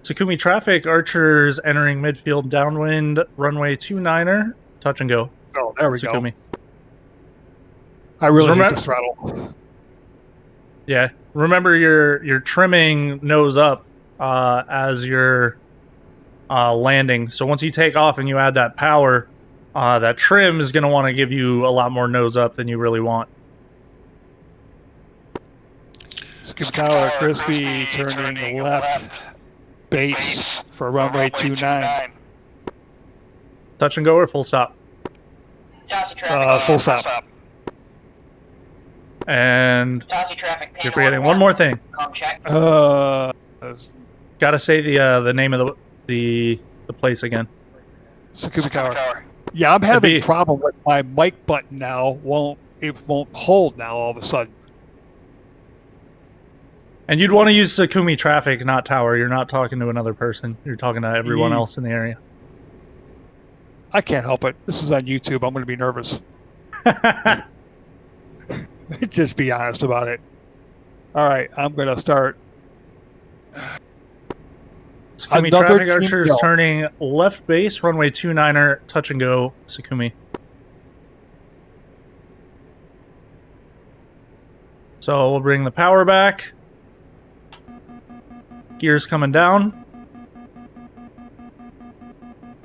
Sakumi traffic, Archers entering midfield downwind, runway 29er, touch and go. Oh, there we Sakumi. go. I really hate this throttle. Yeah, remember you're trimming nose up as you're landing. So once you take off and you add that power, that trim is going to want to give you a lot more nose up than you really want. Skim Tower, Crispy, turning left, base for runway 29. Touch and go or full stop? Full stop. And you're forgetting one more thing. Gotta Gotta say the name of the place again. Sakumi Tower. Yeah, I'm having a problem with my mic button now. It won't hold now all of a sudden. And you'd want to use Sakumi traffic, not tower. You're not talking to another person. You're talking to everyone else in the area. I can't help it. This is on YouTube. I'm going to be nervous. Just be honest about it. All right, I'm going to start. Sakumi traffic, Archers turning left base, runway 29er, touch and go, Sakumi. So we'll bring the power back. Gears coming down.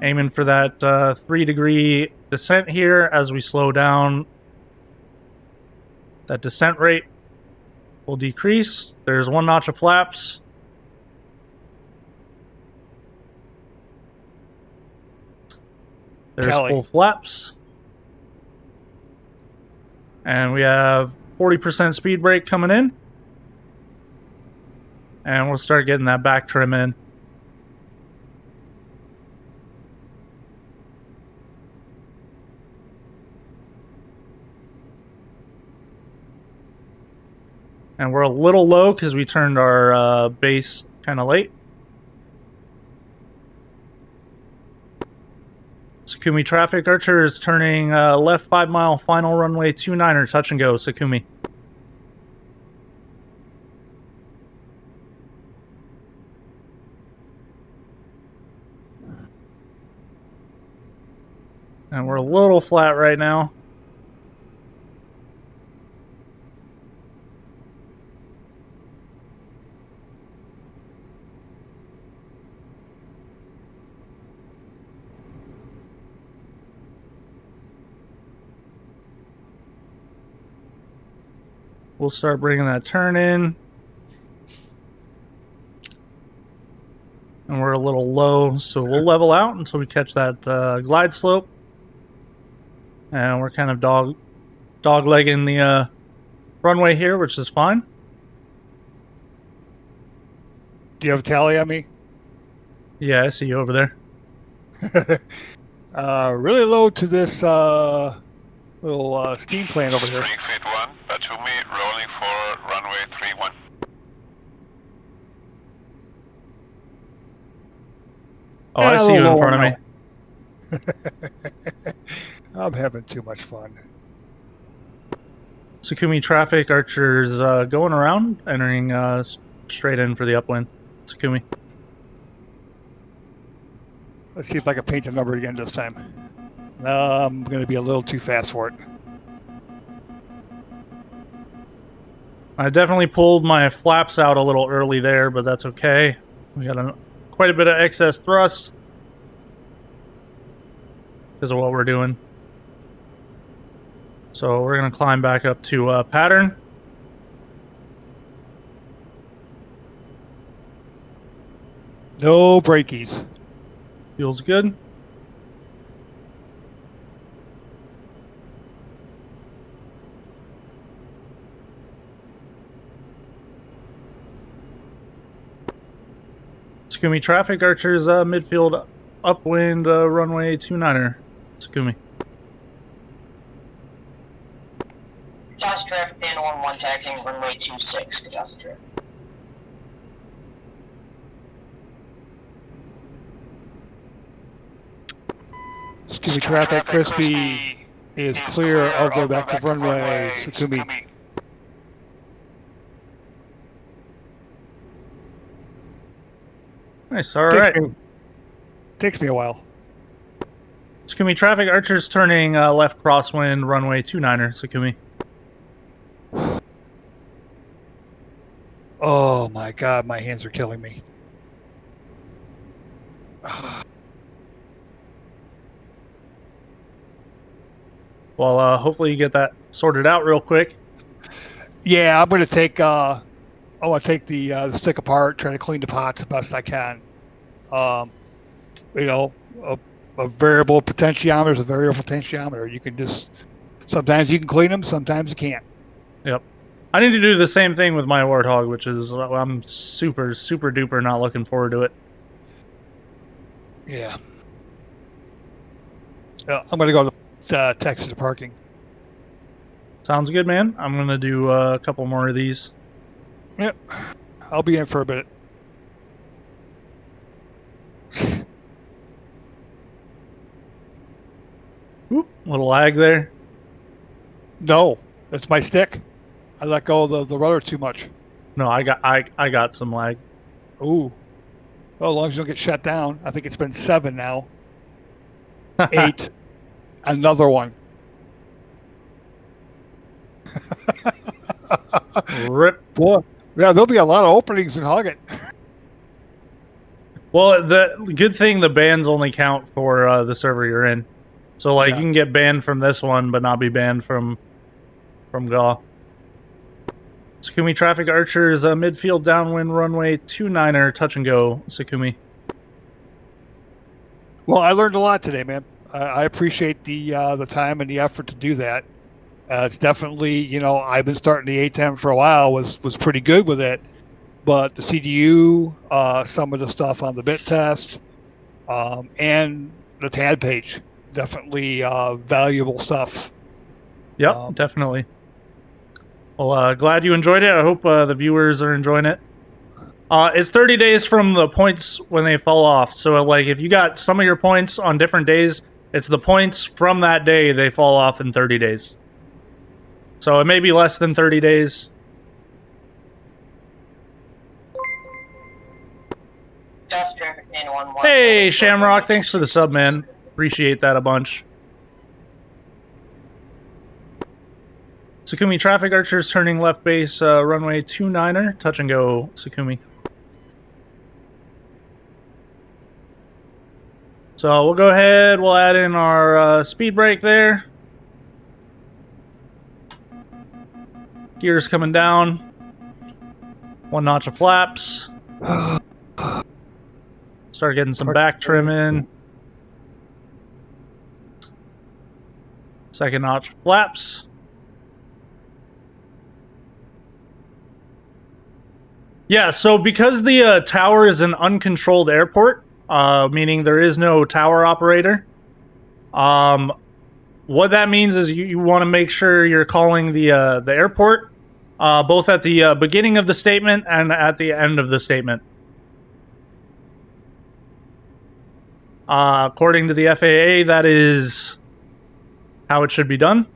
Aiming for that 3-degree descent here as we slow down. That descent rate will decrease. There's 1 notch of flaps. There's full flaps. And we have 40% speed brake coming in. And we'll start getting that back trim in. And we're a little low because we turned our base kind of late. Sakumi traffic, Archer is turning left 5 mile, final runway 29er, touch and go, Sakumi. And we're a little flat right now. We'll start bringing that turn in. And we're a little low, so we'll level out until we catch that glide slope. And we're kind of dog-legging the runway here, which is fine. Do you have a tally on me? Yeah, I see you over there. Really low to this little steam plant over here. 3 feet 1, Batumi, rolling for runway 31. Oh, I see you in front of me. I'm having too much fun. Sakumi traffic, Archers going around, entering straight in for the upwind. Tsukumi. Let's see if I can paint the number again this time. I'm going to be a little too fast for it. I definitely pulled my flaps out a little early there, but that's okay. We got quite a bit of excess thrust because of what we're doing. So we're going to climb back up to pattern. No brakies. Feels good. Tsukumi traffic, Archers midfield upwind runway 29er. Tsukumi. Josh traffic, Dan 1 taxiing runway 26, Josh traffic. Tsukumi traffic, Crispy is clear of the objective runway. Tsukumi. Nice, alright. Takes me a while. Tsukumi traffic, Archers turning left crosswind runway 29er. Tsukumi. Oh my god, my hands are killing me. Well, hopefully you get that sorted out real quick. Yeah, I'm going to take I want to take the stick apart, try to clean the pots the best I can. You know, a variable potentiometer is a variable potentiometer. You can just, sometimes you can clean them, sometimes you can't. Yep. I need to do the same thing with my Warthog, which is, I'm super, super duper not looking forward to it. Yeah. I'm going to go to Texas to parking. Sounds good, man. I'm going to do a couple more of these. Yep. I'll be in for a bit. Oop, little lag there. No, it's my stick. I let go of the rudder too much. No, I got some lag. Ooh. Well, as long as you don't get shut down. I think it's been 7 now. 8. Another one. Rip. Boy, yeah, there'll be a lot of openings in Huggett. Well, the good thing, the bans only count for the server you're in. So, like, Yeah. you can get banned from this one, but not be banned from GAW. Tsukumi traffic, Archers midfield downwind runway 29er touch and go. Tsukumi. Well, I learned a lot today, man. I appreciate the time and the effort to do that. It's definitely, you know, I've been starting the A-10 for a while, was pretty good with it, but the CDU, some of the stuff on the bit test, and the TAD page, definitely valuable stuff. Yep, definitely. Well, glad you enjoyed it. I hope the viewers are enjoying it. It's 30 days from the points when they fall off. So, like, if you got some of your points on different days, it's the points from that day they fall off in 30 days. So it may be less than 30 days. Josh traffic, Dan 1 Hey, Shamrock, thanks for the sub, man. Appreciate that a bunch. Tsukumi traffic, Archers turning left base, runway 29er, touch and go, Tsukumi. So we'll go ahead, we'll add in our speed brake there. Gears coming down. 1 notch of flaps. Start getting some back trim in. 2nd notch of flaps. Yeah, so because the tower is an uncontrolled airport, meaning there is no tower operator, what that means is you want to make sure you're calling the airport both at the beginning of the statement and at the end of the statement. According to the FAA, that is how it should be done.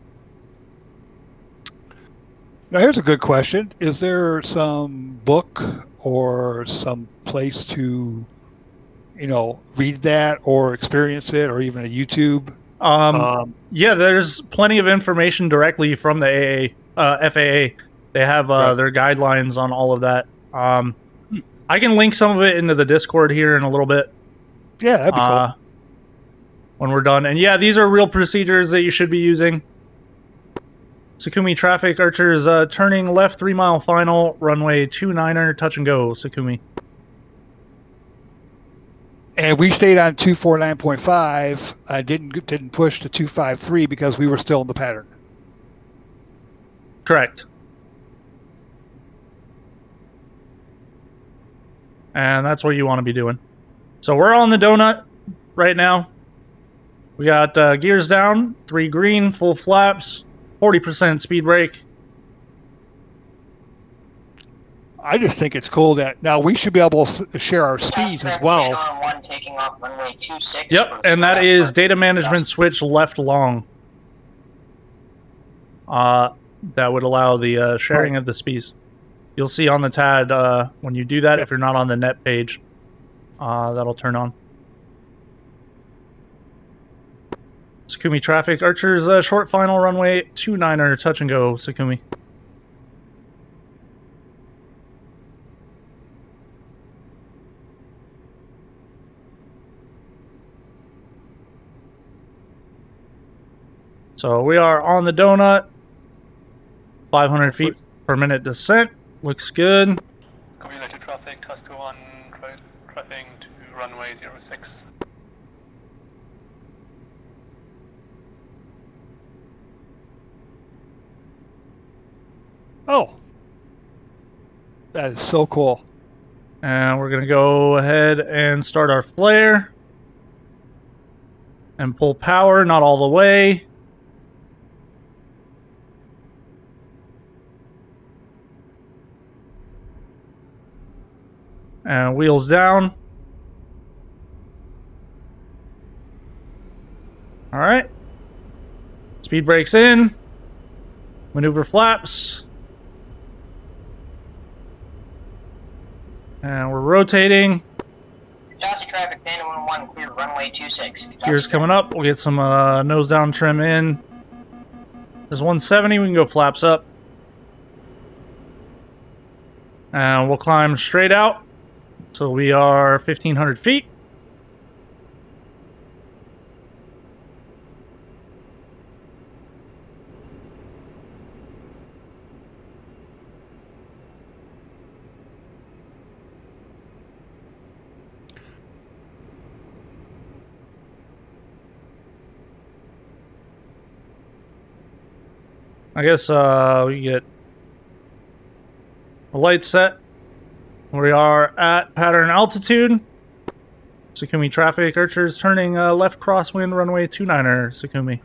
Now, here's a good question. Is there some book or some place to, read that or experience it, or even a YouTube? Yeah, there's plenty of information directly from the FAA. They have Right. their guidelines on all of that. I can link some of it into the Discord here in a little bit. Yeah, that'd be cool. When we're done. And yeah, these are real procedures that you should be using. Sakumi traffic, Archers turning left 3 mile final, runway 29er, touch and go, Sakumi. And we stayed on 249.5. I didn't push to 253 because we were still in the pattern. Correct. And that's what you want to be doing. So we're on the donut right now. We got gears down, 3 green, full flaps, 40% speed brake. I just think it's cool that now we should be able to share our speeds as well. One taking off runway 26. Yep, and that is data management switch left long. That would allow the sharing of the speeds. You'll see on the TAD when you do that, if you're not on the net page, that'll turn on. Sakumi traffic, Archers short final runway 29er, touch and go, Sakumi. So we are on the donut, 500 feet per minute descent, looks good. Cumulative traffic, Casco 1, traffic to runway 06. Oh, that is so cool. And we're going to go ahead and start our flare. And pull power, not all the way. And wheels down. All right. Speed brakes in. Maneuver flaps. And we're rotating. Chassis traffic, Panda 11, clear runway 26. Gears coming up. We'll get some nose down trim in. There's 170. We can go flaps up. And we'll climb straight out. So we are 1,500 feet. I guess we get a light set. We are at pattern altitude. Sakumi traffic, Archers turning left crosswind, runway 29er, Sakumi.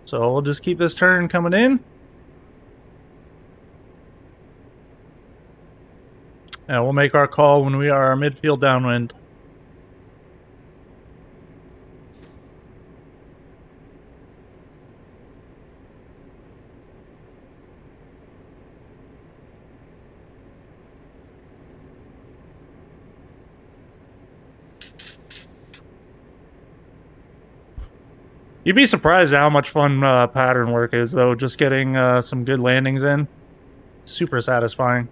So we'll just keep this turn coming in. And we'll make our call when we are midfield downwind. You'd be surprised at how much fun pattern work is, though. Just getting some good landings in, super satisfying.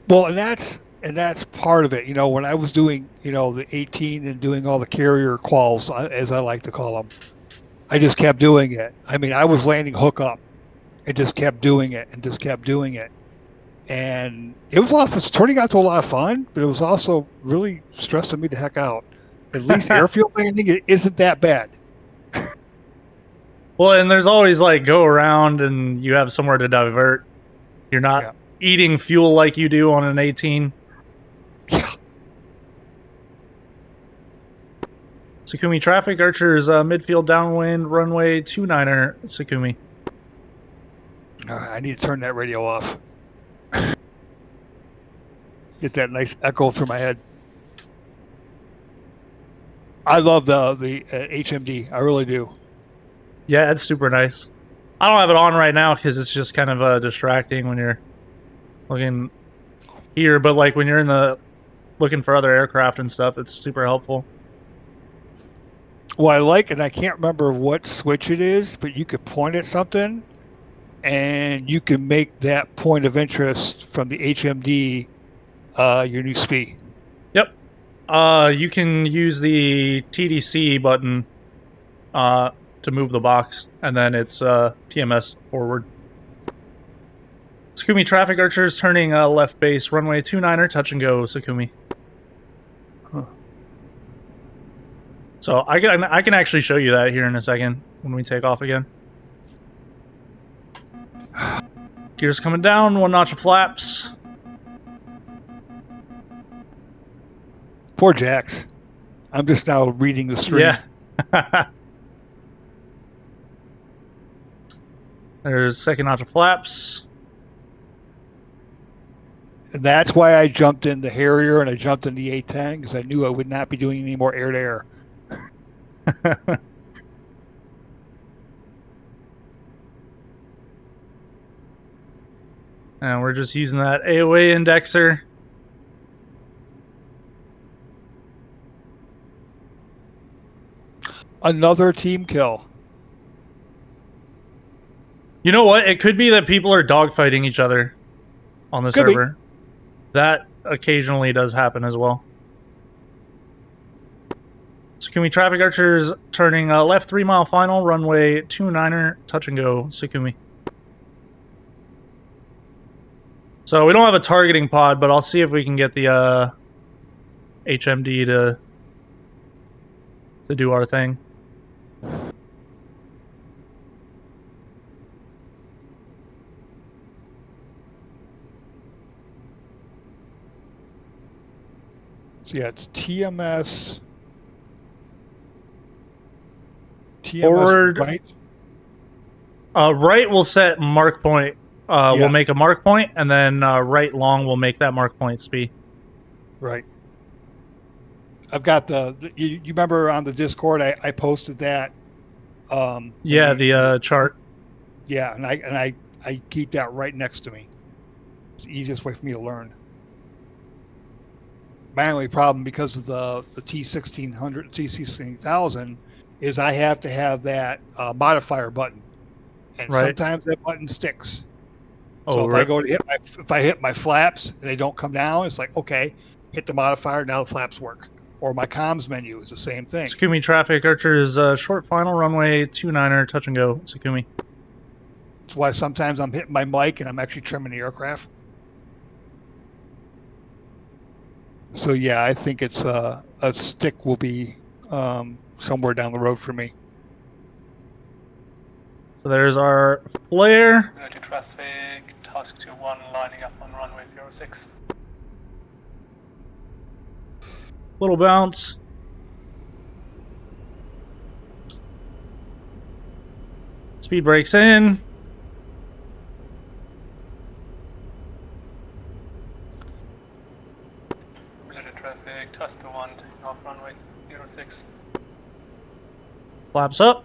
Well, and that's part of it. When I was doing, the 18 and doing all the carrier quals, as I like to call them, I just kept doing it. I mean, I was landing hook up and just kept doing it and just kept doing it. And it was a lot of fun. It's turning out to a lot of fun, but it was also really stressing me the heck out. At least airfield landing, it isn't that bad. Well, and there's always like go around and you have somewhere to divert. You're not eating fuel like you do on an 18. Yeah. Sakumi traffic, Archers midfield downwind, runway 29er, Sakumi. I need to turn that radio off. Get that nice echo through my head. I love the HMD. I really do. Yeah, it's super nice. I don't have it on right now because it's just kind of distracting when you're looking here, but like when you're in the looking for other aircraft and stuff, it's super helpful. Well, I like, and I can't remember what switch it is, but you could point at something, and you can make that point of interest from the HMD your new SPI. Yep. You can use the TDC button to move the box, and then it's TMS forward. Sakumi traffic archers turning left base, runway 29er, touch and go, Sakumi. Huh. So I can actually show you that here in a second when we take off again. Gears coming down, 1 notch of flaps. Poor Jax. I'm just now reading the stream. Yeah. There's 2nd notch of flaps. And that's why I jumped in the Harrier and I jumped in the A-10 because I knew I would not be doing any more air-to-air. And we're just using that AOA indexer. Another team kill. You know what? It could be that people are dogfighting each other on the Could be. server. That occasionally does happen as well. Sakumi traffic archers turning left 3 mile final, runway 29er, touch and go, Sakumi. So we don't have a targeting pod, but I'll see if we can get the HMD to do our thing. So yeah, it's TMS. Forward. Right. Right will set mark point. Yeah. We'll make a mark point, and then right long will make that mark point speed. Right. I've got you remember on the Discord I posted that. Yeah, the chart. Yeah, and I keep that right next to me. It's the easiest way for me to learn. My only problem because of the T1600 T16000 is I have to have that modifier button, and Right. sometimes that button sticks. Oh, So if right. I go to if I hit my flaps and they don't come down, it's like, okay, hit the modifier, now the flaps work. Or my comms menu is the same thing. Sakumi traffic archers short final, runway 29er, touch and go, Sakumi. That's why sometimes I'm hitting my mic and I'm actually trimming the aircraft. So yeah, I think it's a stick will be somewhere down the road for me. So there's our flare. Go to traffic, task 21 lining up on runway 06. Little bounce. Speed brakes in. Go to traffic, task 1 taking off runway 06. Flaps up.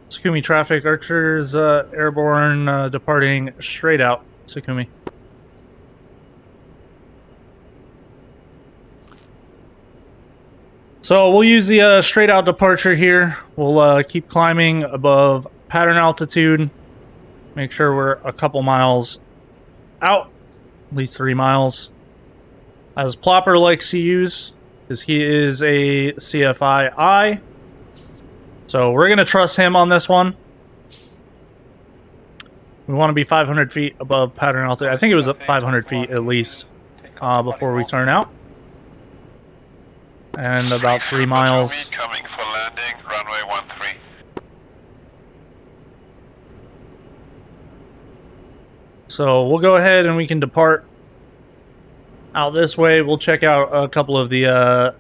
Sakumi traffic archers airborne departing straight out, Sakumi. So we'll use the straight out departure here. We'll keep climbing above pattern altitude. Make sure we're a couple miles out, at least 3 miles. As Plopper likes to use, because he is a CFI-I. So we're going to trust him on this one. We want to be 500 feet above pattern altitude. I think it was 500 feet at least before we turn out. And about 3 miles. Coming for landing, runway 13. So we'll go ahead and we can depart out this way. We'll check out a couple of the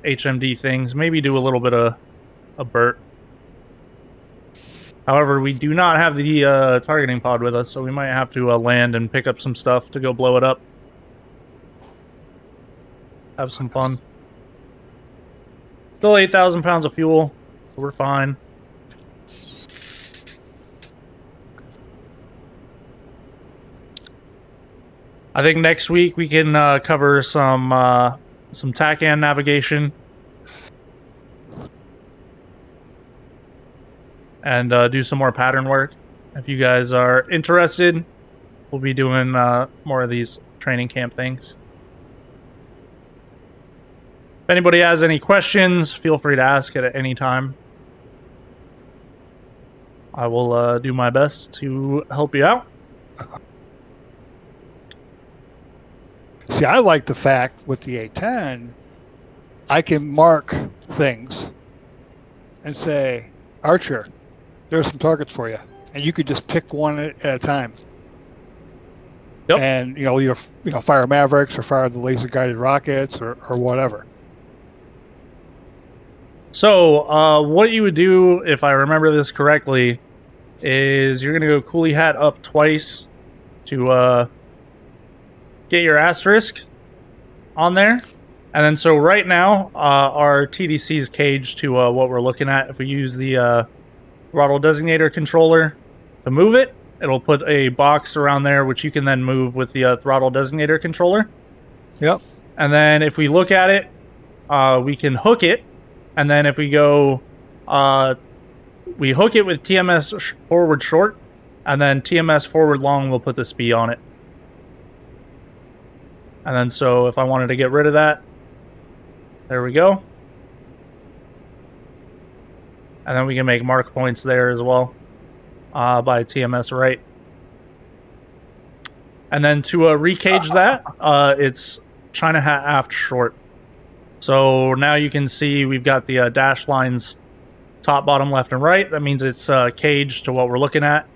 HMD things. Maybe do a little bit of a BERT. However, we do not have the targeting pod with us, so we might have to land and pick up some stuff to go blow it up. Have some fun. Still 8,000 pounds of fuel, so we're fine. I think next week we can cover some TACAN navigation. And do some more pattern work. If you guys are interested, we'll be doing more of these training camp things. If anybody has any questions, feel free to ask it at any time. I will do my best to help you out. See, I like the fact with the A-10, I can mark things and say, Archer, there's some targets for you, and you could just pick one at a time. Yep. And you fire Mavericks or fire the laser guided rockets or whatever. So what you would do, if I remember this correctly, is you're gonna go coolie hat up twice to get your asterisk on there. And then so right now our TDC is caged to what we're looking at. If we use the throttle designator controller to move it, it'll put a box around there which you can then move with the throttle designator controller. Yep. And then if we look at it, we can hook it, and then if we go we hook it with TMS forward short, and then TMS forward long will put the SPI on it. And then so if I wanted to get rid of that, there we go. And then we can make mark points there as well by TMS right. And then to recage that, it's China hat aft short. So now you can see we've got the dash lines top, bottom, left, and right. That means it's caged to what we're looking at.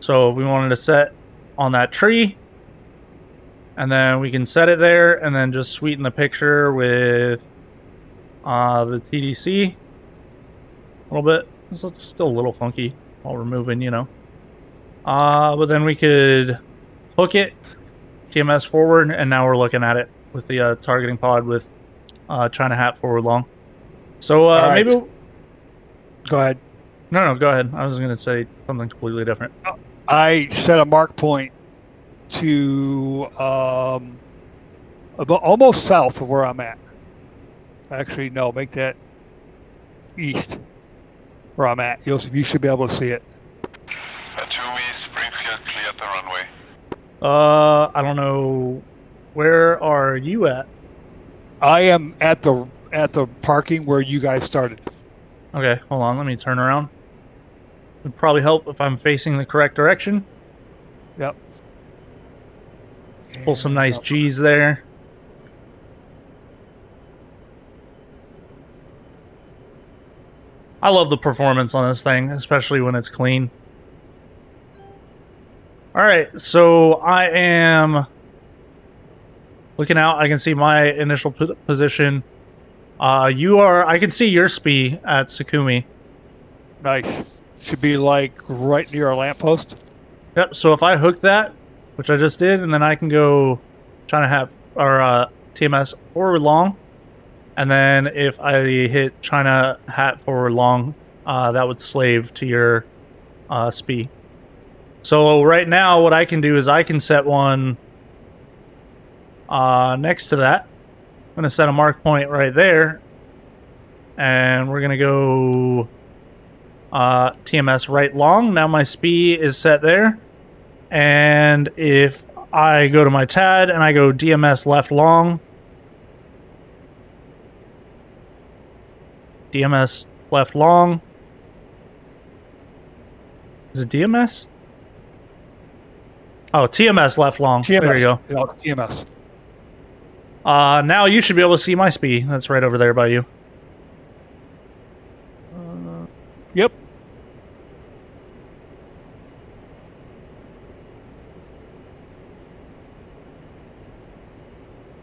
So if we wanted to set on that tree, and then we can set it there, and then just sweeten the picture with the TDC a little bit. It's still a little funky while we're moving, you know. But then we could hook it, TMS forward, and now we're looking at it with the targeting pod with China hat forward long. So right. maybe... Go ahead. No, go ahead. I was going to say something completely different. I set a mark point to about almost south of where I'm at. Actually, no, make that east where I'm at. You should be able to see it. 2 east, Springfield, clear the runway. I don't know. Where are you at? I am at the parking where you guys started. Okay, hold on. Let me turn around. It would probably help if I'm facing the correct direction. Yep. Pull some nice G's there. I love the performance on this thing, especially when it's clean. Alright, so I am looking out. I can see my initial position. I can see your SPI at Sukumi. Nice. Should be like right near our lamppost. Yep, so if I hook that, which I just did, and then I can go China hat or TMS forward long, and then if I hit China hat forward long, that would slave to your SPI. So right now, what I can do is I can set one next to that. I'm going to set a mark point right there, and we're going to go TMS right long. Now my SPI is set there, and if I go to my TAD and I go DMS left long, DMS left long, is it DMS? Oh, TMS left long. TMS. There you go. Yeah, TMS. Now you should be able to see my SPI. That's right over there by you. Yep.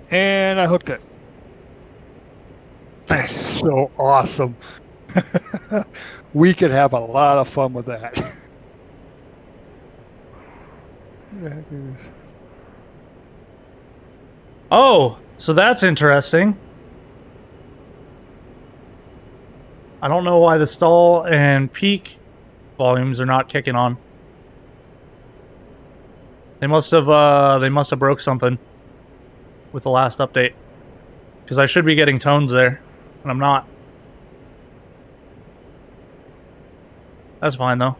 And I hooked it. So awesome. We could have a lot of fun with that. Who the heck is- Oh, so that's interesting. I don't know why the stall and peak volumes are not kicking on. They must have broke something with the last update. Because I should be getting tones there, and I'm not. That's fine though.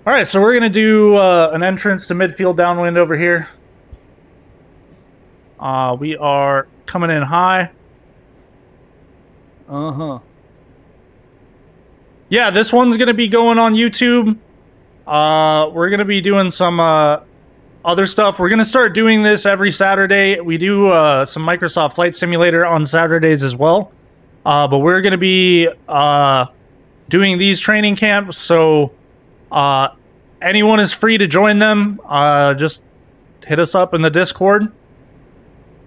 Alright, so we're gonna do an entrance to midfield downwind over here. We are coming in high. Uh-huh. Yeah, this one's gonna be going on YouTube. We're gonna be doing some other stuff. We're gonna start doing this every Saturday. We do some Microsoft Flight Simulator on Saturdays as well. But we're gonna be doing these training camps, so anyone is free to join them. Just hit us up in the Discord.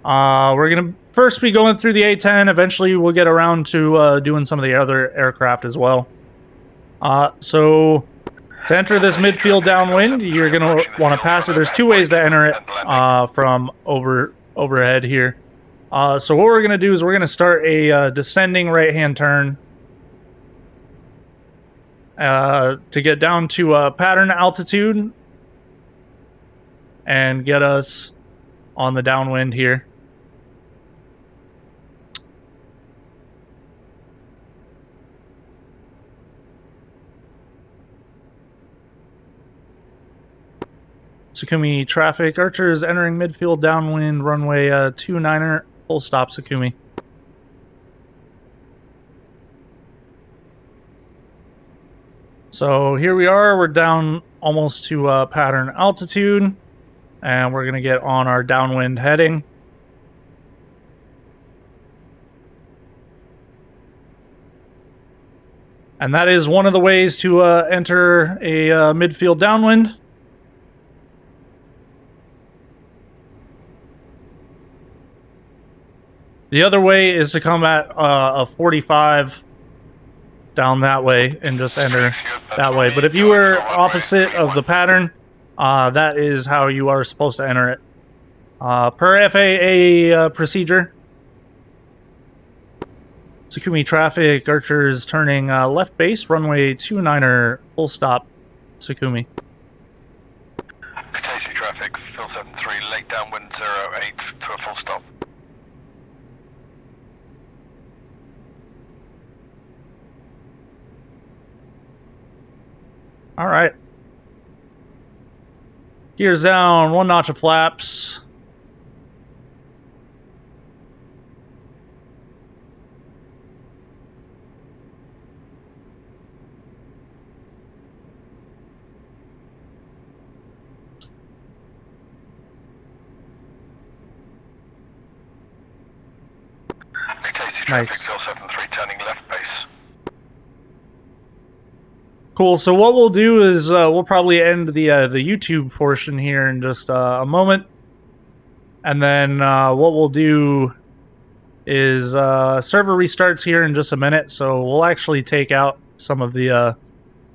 We're gonna first be going through the A-10. Eventually, we'll get around to doing some of the other aircraft as well. So to enter this midfield downwind, you're gonna want to pass it. There's two ways to enter it from overhead here. So what we're gonna do is we're gonna start a descending right-hand turn to get down to pattern altitude and get us on the downwind here. Sakumi traffic, Archers entering midfield downwind, runway 29er, full stop Sakumi. So here we are, we're down almost to pattern altitude, and we're gonna get on our downwind heading. And that is one of the ways to enter a midfield downwind. The other way is to come at a 45 down that way and just enter that way. But if you were opposite of the pattern, that is how you are supposed to enter it. Per FAA procedure. Sakumi traffic, Archers turning left base, runway 29er, full stop, Sakumi. Pitot traffic, Phil 73, late downwind 08 to a full stop. All right. Gears down, one notch of flaps. Nice. Phil 73, turning left base. Cool. So what we'll do is we'll probably end the YouTube portion here in just a moment, and then what we'll do is server restarts here in just a minute. So we'll actually take out some of the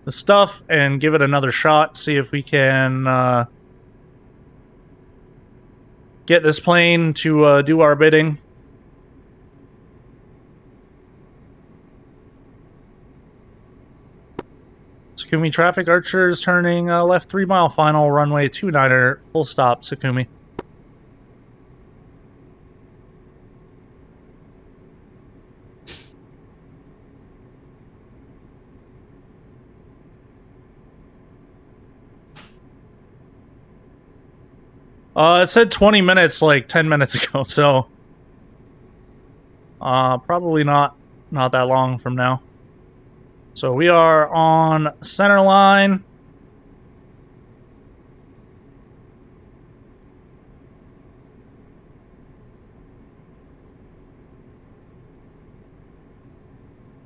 stuff and give it another shot. See if we can get this plane to do our bidding. Sakumi traffic, Archers turning left 3 mile final, runway 29er, full stop, Sakumi. It said 20 minutes like 10 minutes ago, so probably not that long from now. So we are on center line.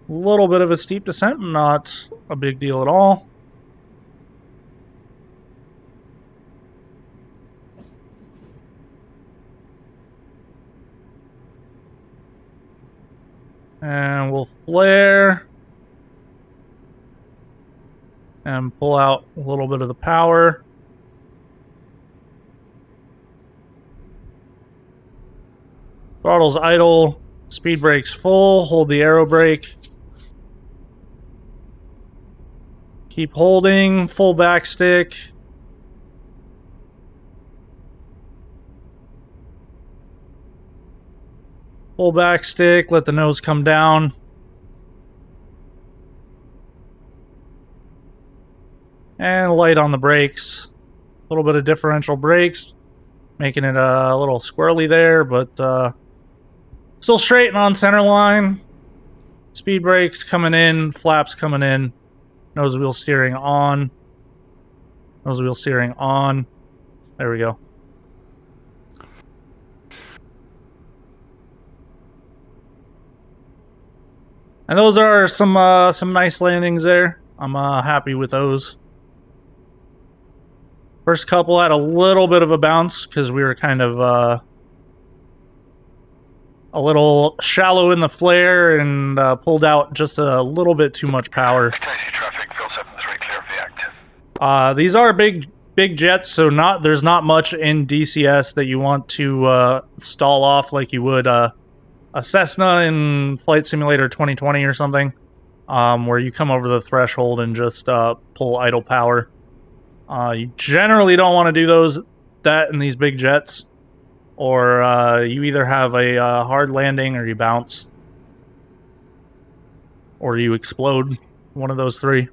A little bit of a steep descent, not a big deal at all. And we'll flare. And pull out a little bit of the power. Throttle's idle. Speed brake's full. Hold the aero brake. Keep holding. Full back stick. Full back stick. Let the nose come down. And light on the brakes. A little bit of differential brakes. Making it a little squirrely there, but still straight and on center line. Speed brakes coming in. Flaps coming in. Nose wheel steering on. Nose wheel steering on. There we go. And those are some nice landings there. I'm happy with those. First couple had a little bit of a bounce because we were kind of a little shallow in the flare and pulled out just a little bit too much power. Taxi traffic, Phil 73, clear of the active. These are big jets, so there's not much in DCS that you want to stall off like you would a Cessna in Flight Simulator 2020 or something, where you come over the threshold and just pull idle power. You generally don't want to do that in these big jets, or you either have a hard landing or you bounce, or you explode. One of those three.